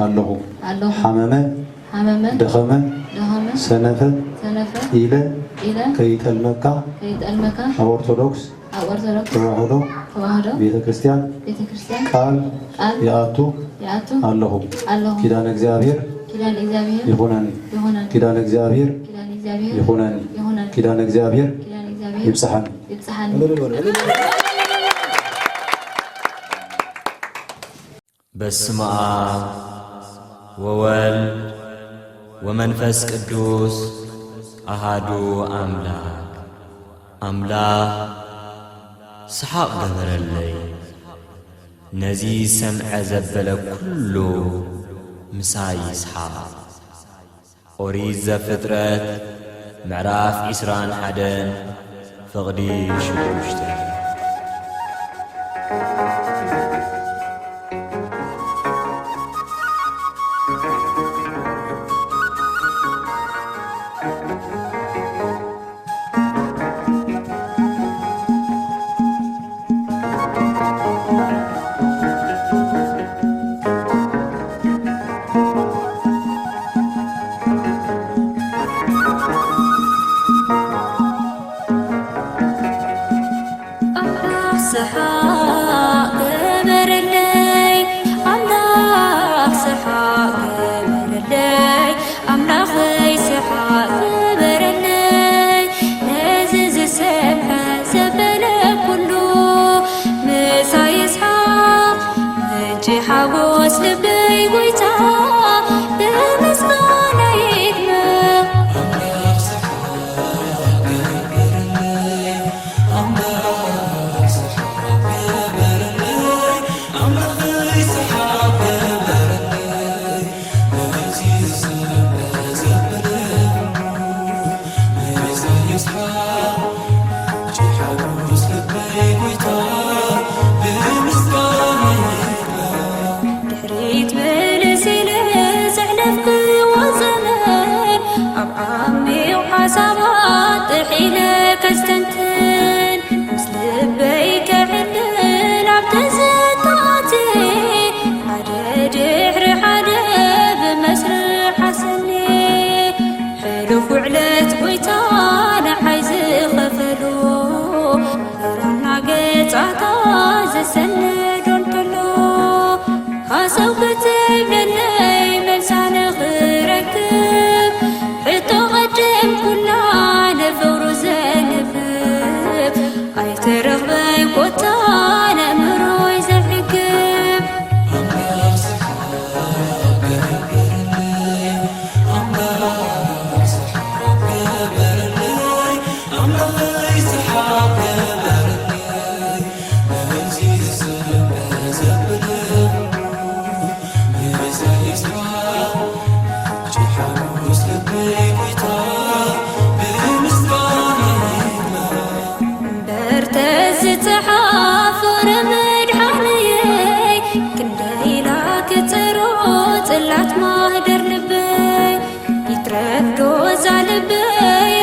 الله حمامة دخمة سنفة إلى كيت المكة أورثودوكس ተዋህዶ ቤተ ክርስቲያን ቃል ያአቱ አለሁ ኪዳነ እግዚአብሔር ይሁነኒ ኪዳነ እግዚአብሔር ይሁነኒ ኪዳነ እግዚአብሔር ይብጽሐኒ በስመ አብ ወወልድ ወመንፈስ ቅዱስ አሃዱ አምላክ سحاق قبرلي نزي سمع زبل كل مساي سحاق أريد فترة معراف إسران حدن فغدي شوشتي إلى كستنتن مثل بيك عدل عبتزتاتي عدد حر بمسر حسني حلو فعلت ويتان حيز خفلو رانا قيت عطاز السندون كلو خاصو كتب للي ملسان غركب حيطو قدم كلان فور زنبب اي ترغبي كوتان امروي زفقب برتز تحافر مدحاني كندي لك تروت اللات مهدر لبي يتركو زالبي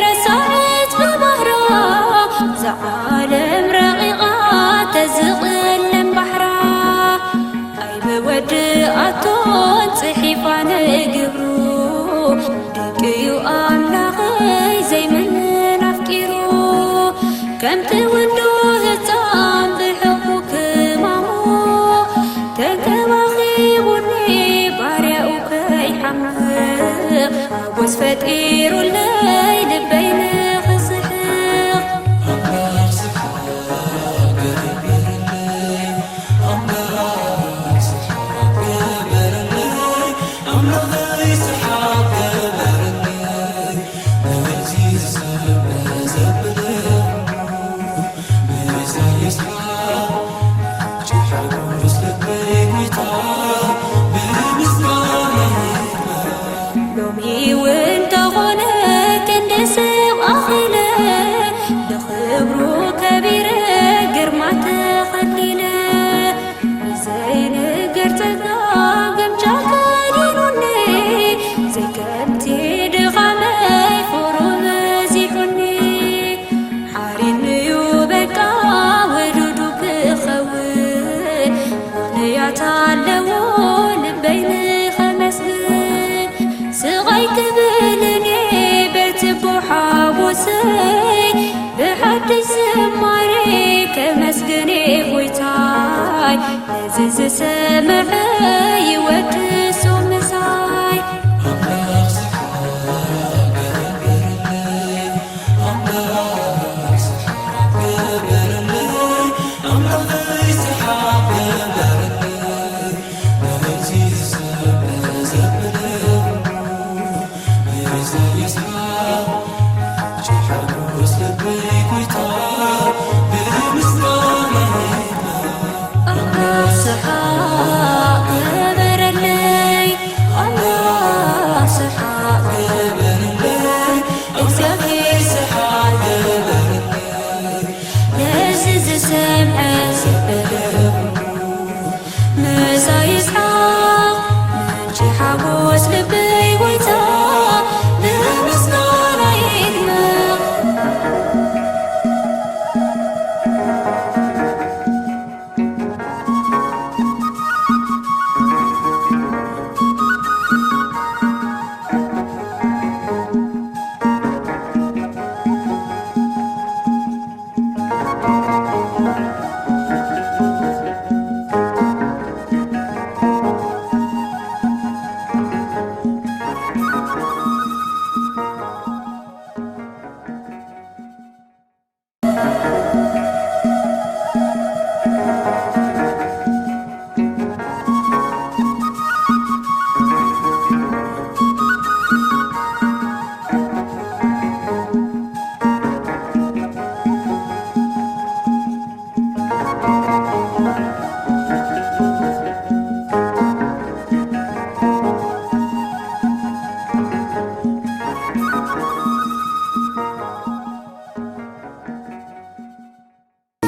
رسالت بمهرة زعالم رقيقات تزغل بحرة اي بودي اتون صحيفان قبرو دقيو املاغي زي من نفكيرو كم تودوه تام بحبك مامو تكواخي وني باريوك يحمق عبوس فتير الليل بين خصحق لومي وانت غنك اندسم اخيله لخبرو كبيره قرما تخليله زين قرتنا قمجا كدينوني زي كبتي دغامي فرو مزيحوني حارين يوبكا ودودو بخوين مغنيات علو لبين خمسين سغي كبلني بتبو حابوسي بحد الزماري كمسكني خويتاي لزز سمعي ودسو مساي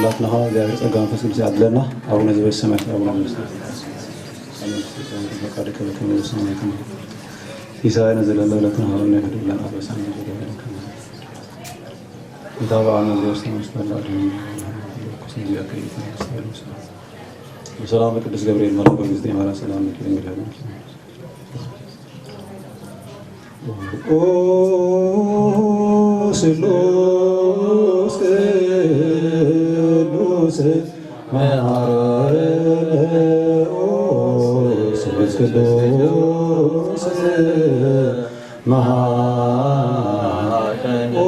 لاتنها ذا تقام فسل زعلنا أو نزل السماء أو نزل فقارك لكم السماء كما إذا نزل الله لاتنها ونهر لنا أبسان يتابعنا ليوسف وسلام ቅዱስ ገብርኤል መልአክ በጊዜ ማራ ሰላም ይንገራል ኦ ስሉስ ቅዱስ መሐረነ ኦ ስሉስ ቅዱስ መሐረነ ኦ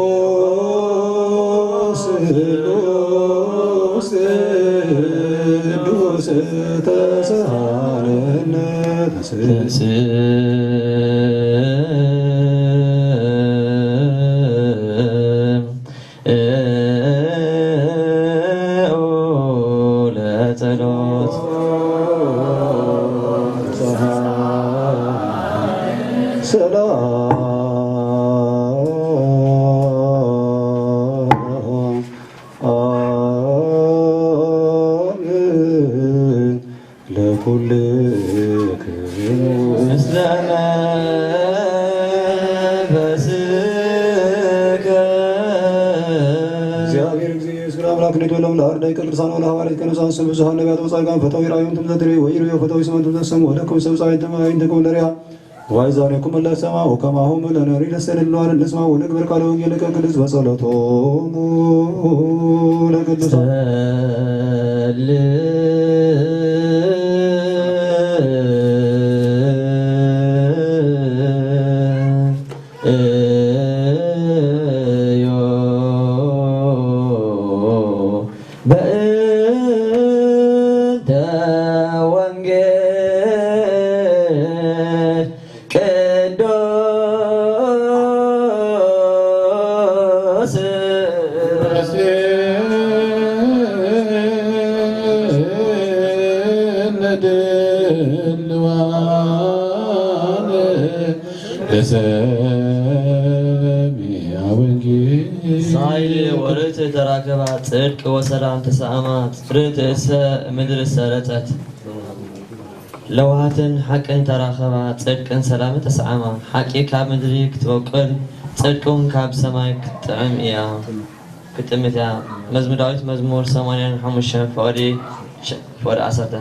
ስሉስ ቅዱስ ተሳሃለነ ቅዱሳን ወለሐዋርያት ቅዱሳን ብዙኃን ነቢያት ወጻድቃን ፈተው ይራዩን ተምዘትሪ ወይሩ ፈተው ይስመን ተሰሙ ወለኩም ሰብሳይ ተማይን ተቆለሪያ ዋይዛኔኩም ለሰማ ወከማሁም ለነሪ ለሰለሏን ለስማ ወለግበር ቃለ ወንጌል ቅዱስ በጸሎቶሙ ለቅዱሳን ተራከባ ጽድቅ ወሰላም ተሰአማት ርትእሰ ምድር ሰረጠት ለውሃትን ሓቅን ተራኸባ ጽድቅን ሰላምን ተሰዓማ ሓቂ ካብ ምድሪ ክትበቁል ጽድቅን ካብ ሰማይ ክትጥዕም እያ ክትጥምት እያ መዝሙር ዳዊት መዝሙር 85 ፈቅዲ 10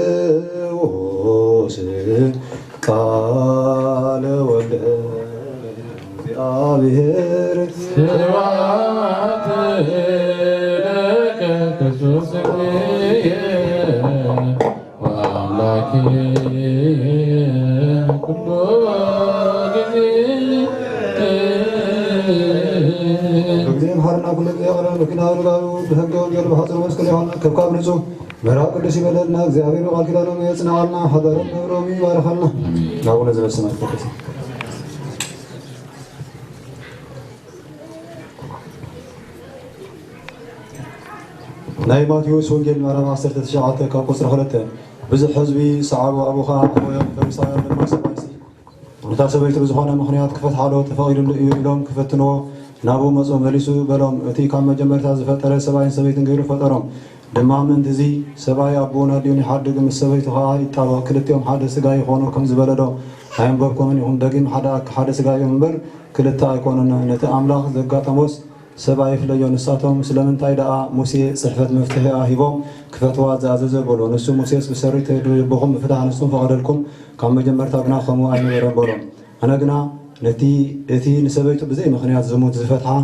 ማቴዎስ ቃለ ወልደ እግዚአብሔር ስብሐት ለከ ክርስቶስ ወአምላክየ ኩሎ ጊዜ እግዚአብሔር ሀርና ኩሎ ጊዜ ያቀረ መኪናው ጋሩ በሕገ ወንጌል በሐጽር መስቀል ይሆን ከብካብ ንጹህ መራቅ ቅዱስ ይበለልና እግዚአብሔር ቃል ኪዳኑን ያጽናልና ሀገርን ነብሮም ይባርካልና አቡነ ዘበሰማያት ተቀደስ ናይ ማቴዎስ ወንጌል ምዕራፍ 19 ካብ ቁፅሪ 2 ብዙሕ ህዝቢ ሰዓቡ ኣቡኻ ሞዮም ፈሪሳውያን ድማ ሰባይሲ እታ ሰበይቲ ብዝኾነ ምክንያት ክፈትሓሎ ተፈቒዱሉ እዩ ኢሎም ክፈትንዎ ናብኡ መፁ መሊሱ በሎም እቲ ካብ መጀመርታ ዝፈጠረ ሰብኣይን ሰበይትን ገይሩ ፈጠሮም ድማ ምእንቲ እዚ ሰብኣይ ኣቦኡን ኣዲኡን ይሓድግ ምስ ሰበይቱ ከዓ ይጣበቕ ክልቲኦም ሓደ ስጋ ይኾኑ ከም ዝበለዶ ኣይንበብኩምን ኢኹም ደጊም ሓደ ስጋ እዮም እምበር ክልተ ኣይኮኑን ነቲ ኣምላኽ ዘጋጠሞስ ሰብኣይ ይፍለዮ ንሳቶም ስለምንታይ ደኣ ሙሴ ፅሕፈት መፍትሒ ሂቦም ክፈትዋ ዝኣዘዘ በሎ ንሱ ሙሴስ ብሰሪት ልብኹም ምፍታሕ ንስኩም ፈቐደልኩም ካብ መጀመርታ ግና ከምኡ ኣይነበረን በሎም ኣነ ግና እቲ ንሰበይቱ ብዘይ ምክንያት ዝሙት ዝፈትሓ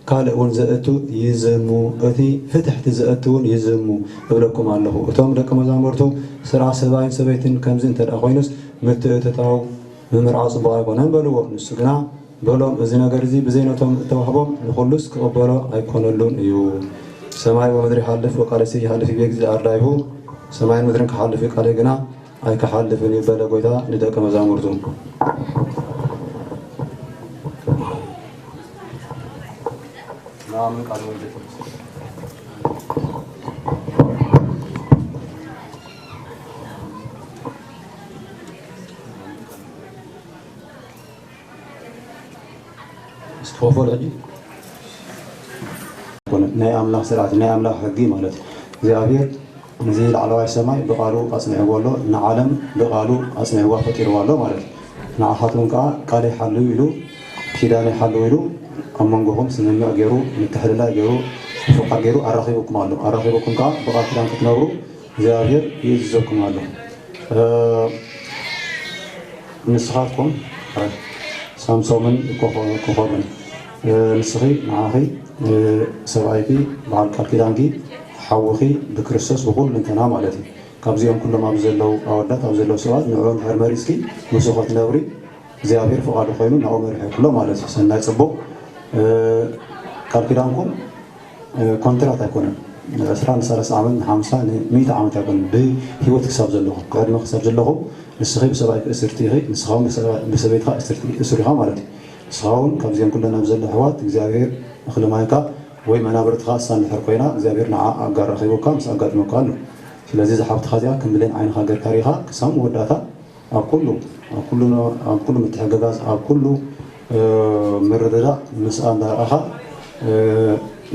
ካልእ እውን ዘእቱ ይዝሙ እቲ ፍትሕቲ ዘእቱ እውን ይዝሙ እብለኩም ኣለኹ እቶም ደቂ መዛሙርቱ ስራሕ ሰብኣይን ሰበይትን ከምዚ እንተ ደኣ ኮይኑስ ምትእትታው ምምርዓው ፅቡቅ ኣይኮነን በልዎ ንሱ ግና በሎም እዚ ነገር እዚ ብዘይነቶም ተዋህቦም ንኩሉስ ክቕበሎ ኣይኮነሉን እዩ ሰማይ ወምድሪ ይሓልፍ ወቃልሲ ይሓልፍ ይቤ ግዜ ኣርዳይሁ ሰማይን ምድርን ክሓልፍ ቃል ግና ኣይክሓልፍን ይበለ ጎይታ ንደቂ መዛሙርቱ ናምን ቃል ወልድ استوفوا الحجي ናይ ኣምላኽ ስርዓት ናይ ኣምላኽ ሕጊ ማለት እግዚአብሔር ነዚ ላዕለዋይ ሰማይ ብቃሉ ኣጽኒዕዎ ኣሎ ንዓለም ብቃሉ ኣጽኒዕዋ ፈጢርዋ ኣሎ ማለት ንዓኻትኩም ከዓ ቃል ይሓልው ኢሉ ኪዳን ይሓልው ኢሉ ኣብ መንጎኹም ስምምዕ ገይሩ ምትሕልላይ ገይሩ ፍቃድ ገይሩ ኣራኺቡኩም ኣሎ ኣራኺቡኩም ከዓ ብቃል ኪዳን ክትነብሩ እግዚአብሔር ይእዝዘኩም ኣሎ ንስኻትኩም ሳምሶምን ኮኾብን ንስኺ ንዓኺ ሰብኣይኪ በዓል ቃል ኪዳንኪ ሓውኺ ብክርስቶስ ብኩሉ እንተና ማለት እዩ ካብዚኦም ኩሎም ኣብ ዘለው ኣወዳት ኣብ ዘለው ሰባት ንዕኦም ድሕር መሪፅኪ ምስኡ ክትነብሪ እግዚኣብሔር ፍቓዱ ኮይኑ ናብኡ መሪሕኩሎ ማለት እዩ ሰናይ ፅቡቕ ቃል ኪዳንኩም ኮንትራት ኣይኮነን 23 ዓመት ን50 ን100 ዓመት ኣይኮነን ብሂወት ክሳብ ዘለኹም ቅድሚ ክሳብ ዘለኹም ንስኺ ብሰብኣይክ እስርቲ ኢኺ ንስኻውን ብሰበይትካ እስር ኢኻ ማለት እዩ ንስኻውን ካብዚኦም ኩለን ኣብ ዘሎ ኣሕዋት እግዚኣብሔር እኽልማይካ ወይ መናብርትኻ እሳ ንድሕር ኮይና እግዚኣብሔር ንዓ ኣጋር ረኺቡካ ምስ ኣጋጥመካ ኣሎ ስለዚ ዝሓብትኻ እዚኣ ክምብለን ዓይንኻ ገርካ ሪኢኻ ክሳብ መወዳእታ ኣብ ኩሉ ምትሕግጋዝ ኣብ ኩሉ ምርድዳእ ምስኣ እንዳረኣኻ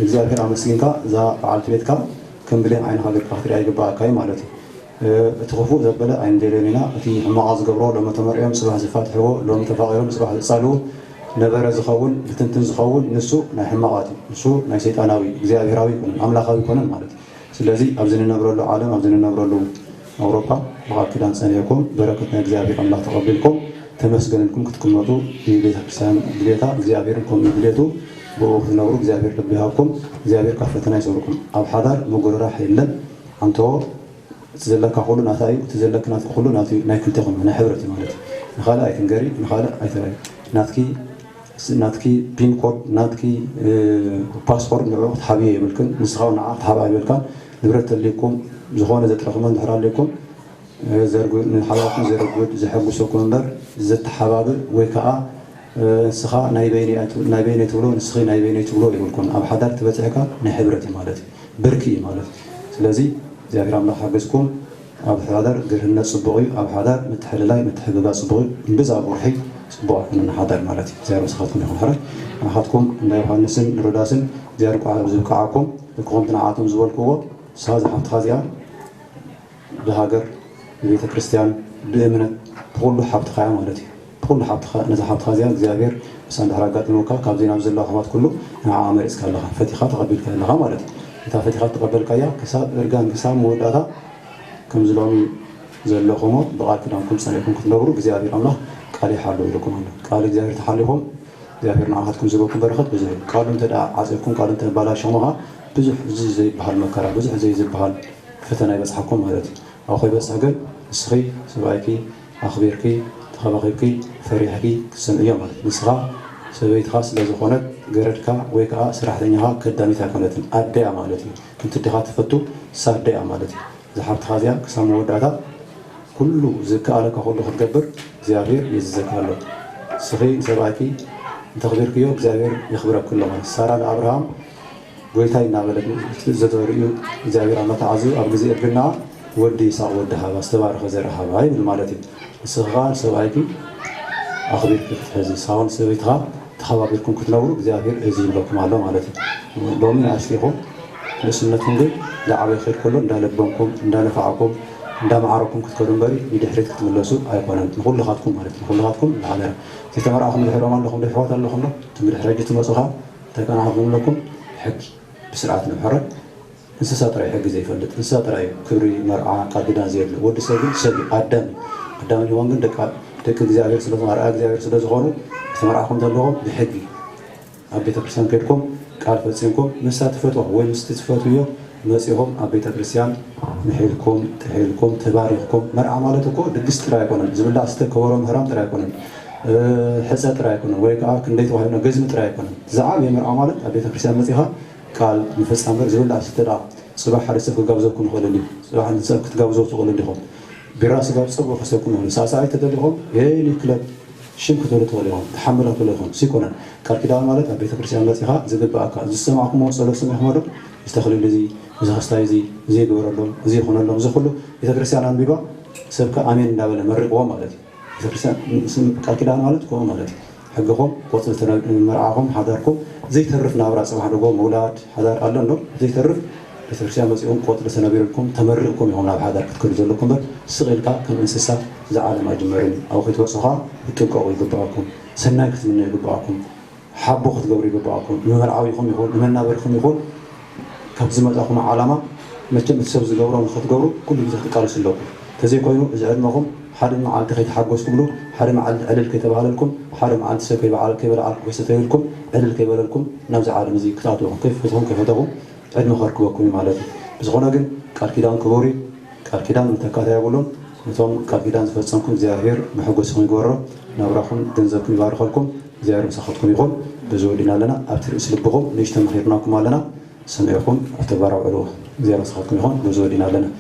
እግዚኣብሔር ኣመስጊንካ እዛ በዓልቲ ቤትካ ክምብለን ዓይንኻ ገርካ ክትሪኣ ይግባእካ እዩ ማለት እዩ እቲ ክፉእ ዘበለ ኣይንደልዮን ኢና እቲ ሕማቕ ዝገብሮ ሎሚ ተመሪኦም ፅባሕ ዝፋትሕዎ ሎሚ ተፋቒሮም ፅባሕ ዝፃልዎ ነበረ ዝኸውን ብትንትን ዝኸውን ንሱ ናይ ሕማቓት እዩ ንሱ ናይ ሰይጣናዊ እግዚኣብሔራዊ ይኮነን ኣምላኻዊ ይኮነን ማለት እዩ ስለዚ ኣብዚ ንነብረሉ ዓለም ኣብዚ ንነብረሉ ኣውሮፓ ብቓል ኪዳን ፀኒዕኩም በረከት ናይ እግዚኣብሔር ኣምላኽ ተቐቢልኩም ተመስገንልኩም ክትቅመጡ ቤተክርስትያን ድሌታ እግዚኣብሔርን ከምኡ ድሌቱ ብኡ ክትነብሩ እግዚኣብሔር ልቢ ይሃብኩም እግዚኣብሔር ካብ ፈተና ይሰውርኩም ኣብ ሓዳር ምጉርራሕ የለን ኣንተዎ እቲ ዘለካ ኩሉ ናታ እዩ እቲ ዘለክ ናትኩ ኩሉ ናት ናይ ክልተኹም ናይ ሕብረት እዩ ማለት እዩ ንኻልእ ኣይትንገሪ ንኻልእ ኣይተራዩ ናትኪ ፒን ኮድ ናትኪ ፓስፖርት ንዕኡ ክትሓብዮ የብልክን ንስኻ ንዓ ክትሓብኣ ይበልካን ንብረት ተልይኩም ዝኾነ ዘጥረኽመ እንድሕር ኣለይኩም ንሓባርኩም ዘርጉድ ዘሐጉሰኩም እምበር ዘተሓባብእ ወይ ከዓ ንስኻ ናይ በይነይ ትብሎ ንስኺ ናይ በይነይ ትብሎ ይብልኩም ኣብ ሓዳር ትበፅሕካ ናይ ሕብረት እዩ ማለት እዩ ብርኪ እዩ ማለት እዩ ስለዚ እግዚኣብሔር ኣምላኽ ሓገዝኩም ኣብ ሓዳር ግርህነት ፅቡቕ እዩ ኣብ ሓዳር ምትሕልላይ ምትሕግጋዝ ፅቡቕ እዩ እምብዛ ቁርሒ ፅቡቕ ኣይኮነን ሓዳር ማለት እዩ እግዚኣብሔር ንስኻትኩም ይኹን ሕረይ ንኻትኩም እንዳ ዮሃንስን ሮዳስን እግዚኣብሔር ቋዕ ዝብቅዓኩም እኩኹም ትንዓቶም ዝበልክዎ ንስኻ ዝሓብትኻ እዚኣ ብሃገር ብቤተ ክርስቲያን ብእምነት ብኩሉ ሓብትኻ እያ ማለት እዩ ብኩሉ ሓብትኻ ነዛ ሓብትኻ እዚኣ እግዚኣብሔር እሳ እንድሕር ኣጋጢሙካ ካብዚ ናብ ዘሎ ኣሕዋት ኩሉ ንዓኣ መሪፅካ ኣለኻ ፈቲኻ ተቐቢልካ ኣለኻ ማለት እዩ እታ ፈቲኻ ተቐበልካ እያ ክሳብ እርጋን ክሳብ መወዳእታ ከምዚ ሎሚ ዘለኹሞ ብቓል ኪዳንኩም ፀኒዕኩም ክትነብሩ እግዚኣብሔር ኣምላኽ ቃል ይሓልው ኢልኩም ኣሎ ቃል እግዚኣብሔር ተሓሊፎም እግዚኣብሔር ንዓኻትኩም ዝህበኩም በረኸት ብዙሕ እዩ ቃሉ እንተ ዓፂብኩም ቃሉ እንተ ባላሸሙኻ ብዙሕ እዚ ዘይበሃል መከራ ብዙሕ ዘይዝበሃል ፈተና ይበፅሓኩም ማለት እዩ ኣብ ከይበፅሕ ግን ንስኺ ሰብኣይኪ ኣኽቢርኪ ተኸባኺብኪ ፈሪሕኪ ክትሰምዕ እዮ ማለት ንስኻ ሰበይትኻ ስለ ዝኾነት ገረድካ ወይ ከዓ ስራሕተኛኻ ከዳሚት ኣይኮነትን ኣደያ ማለት እዩ እንትዲኻ ትፈቱ ሳደያ ማለት እዩ ዝሓብትኻ እዚኣ ክሳብ መወዳእታ ኩሉ ዝከኣለካ ኩሉ ክትገብር እግዚኣብሔር የዝዘካ ኣሎ ንስኺ ንሰብኣይኪ እንተኽቢርክዮ እግዚኣብሔር የኽብረክሎ ማለት ሳራ ንኣብርሃም ጎይታይ እናበለት ዘተርእዩ እግዚኣብሔር እናተዓዝዩ ኣብ ግዜ እርግና ወዲ ይስሐቅ ወዲ ሃባ ዝተባረኸ ዘርኢ ሃባ ይብል ማለት እዩ ንስኻ ሰብኣይኪ ኣኽቢርኪ ክትሕዚ ሳውን ሰበይትኻ ተኸባቢርኩም ክትነብሩ እግዚኣብሔር እዚ ይብለኩም ኣሎ ማለት እዩ ሎሚ ንኣስሊኹም ንእስነትኩም ግን ዝዓበይ ኸይድ ከሎ እንዳለበንኩም እንዳነፋዓኩም እንዳማዓረኩም ክትከዱ እምበሪ ንድሕሪት ክትምለሱ ኣይኮነን ንኩልኻትኩም ማለት እዩ ንኩልኻትኩም ንሓደራ ዘይተመርኣኹም ድሕሮም ኣለኹም ድሕዋት ኣለኹም ዶ እቲ ምድሕሪ ሕጂ ትመፁኻ እንተይከናሓኩም ኣለኩም ሕጊ ብስርዓት ንብሕረ እንስሳ ጥራይ ሕጊ ዘይፈልጥ እንስሳ ጥራይ ክብሪ መርዓ ቃል ኪዳን ዘየድሊ ወዲ ሰብ ግን ሰብ ኣዳም ኣዳም ይኾን ግን ደቂ እግዚኣብሔር ስለተመርኣ እግዚኣብሔር ስለ ዝኾኑ ተመርዓኹም ዘለኹም ብሕጊ ኣብ ቤተ ክርስቲያን ከድኩም ቃል ፈፂምኩም ምሳ ትፈትዎ ወይ ምስቲ ትፈትውዮ መፂኹም ኣብ ቤተ ክርስቲያን ምሒልኩም ጥሒልኩም ተባሪኽኩም መርዓ ማለት እኮ ድግስ ጥራይ ኣይኮነን ዝብላዕ ስተ ከበሮ ምህራም ጥራይ ኣይኮነን ሕፀ ጥራይ ኣይኮነን ወይ ከዓ ክንደይ ተባሂልና ገዝሚ ጥራይ ኣይኮነን ዝዓበየ መርዓ ማለት ኣብ ቤተ ክርስቲያን መፂኻ ቃል ምፍፃም በር ዝብላዕ ስተ ዳ ፅባሕ ሓደ ሰብ ክጋብዘኩም ይኽእልን እዩ ፅባሕ ሰብ ክትጋብዞ ትኽእሉ ዲኹም ቢራ ስጋ ፅቡቅ ክሰብኩም ይኽእሉ ሳዕሳዒ ተደሊኹም የኒ ክለብ ሽም ክትበሉ ትኽእሉ ኢኹም ተሓምላ ትብሉ ኢኹም ሲኮነን ቃል ኪዳን ማለት ኣብ ቤተ ክርስቲያን መፂኻ ዝግባእካ ዝሰማዕኩሞ ፀሎት ሰሚዕኹም ዶ ዝተኽልል እዚ እዚ ክስታይ እዚ ይግበረሎም እዚ ይኹነሎም እዚ ኩሉ ቤተ ክርስቲያን ኣንቢባ ሰብካ ኣሜን እንዳበለ መሪቕዎ ማለት እዩ ቤተክርስቲያን ቃል ኪዳን ማለት ከምኡ ማለት እዩ ሕግኹም ቆፅል መርዓኹም ሓዳርኩም ዘይተርፍ ናብራ ፅባሕ ደጎ መውላድ ሓዳር ኣሎ ዶ ዘይተርፍ ቤተክርስቲያን መፂኦም ቆፅሊ ተነቢርልኩም ተመሪቕኩም ኢኹም ናብ ሓዳር ክትከዱ ዘለኩም በር ስቕ ከም እንስሳ ዝዓለም ኣይጅመርን ኣብ ከይትበፅኻ ክትጥንቀቑ ይግባኣኩም ሰናይ ክትምነ ይግባኣኩም ሓቦ ክትገብሩ ይግባኣኩም ንመርዓዊኹም ይኹን ንመናበሪኹም ይኹን ካብ ዝመፃኹም ዓላማ መቸም እቲ ሰብ ዝገብሮ ንክትገብሩ ኩሉ ግዜ ክትቃለሱ ኣለኩም ተዘይኮይኑ እዚ ዕድመኹም حد معلت خيت حقوس كله حد معلت علل كتبها لكم حد معلت سكيب على كبر على كويستي لكم علل كبر لكم نوزع على مزيك كتاتو كيف فتهم كيف فتهم علم خركوكم مالتي بس خونا جن قال كيدان كبوري قال كيدان متكاتا يقولون نتوم قال كيدان فتسمكم زاهر محقوسكم يقرر نبرحون جنزكم يبارك لكم زاهر مسخطكم يقول بزودنا لنا أبتر أسلبكم نجتمع خيرناكم علينا سمعكم اعتباروا علوه زاهر مسخطكم يقول بزودنا لنا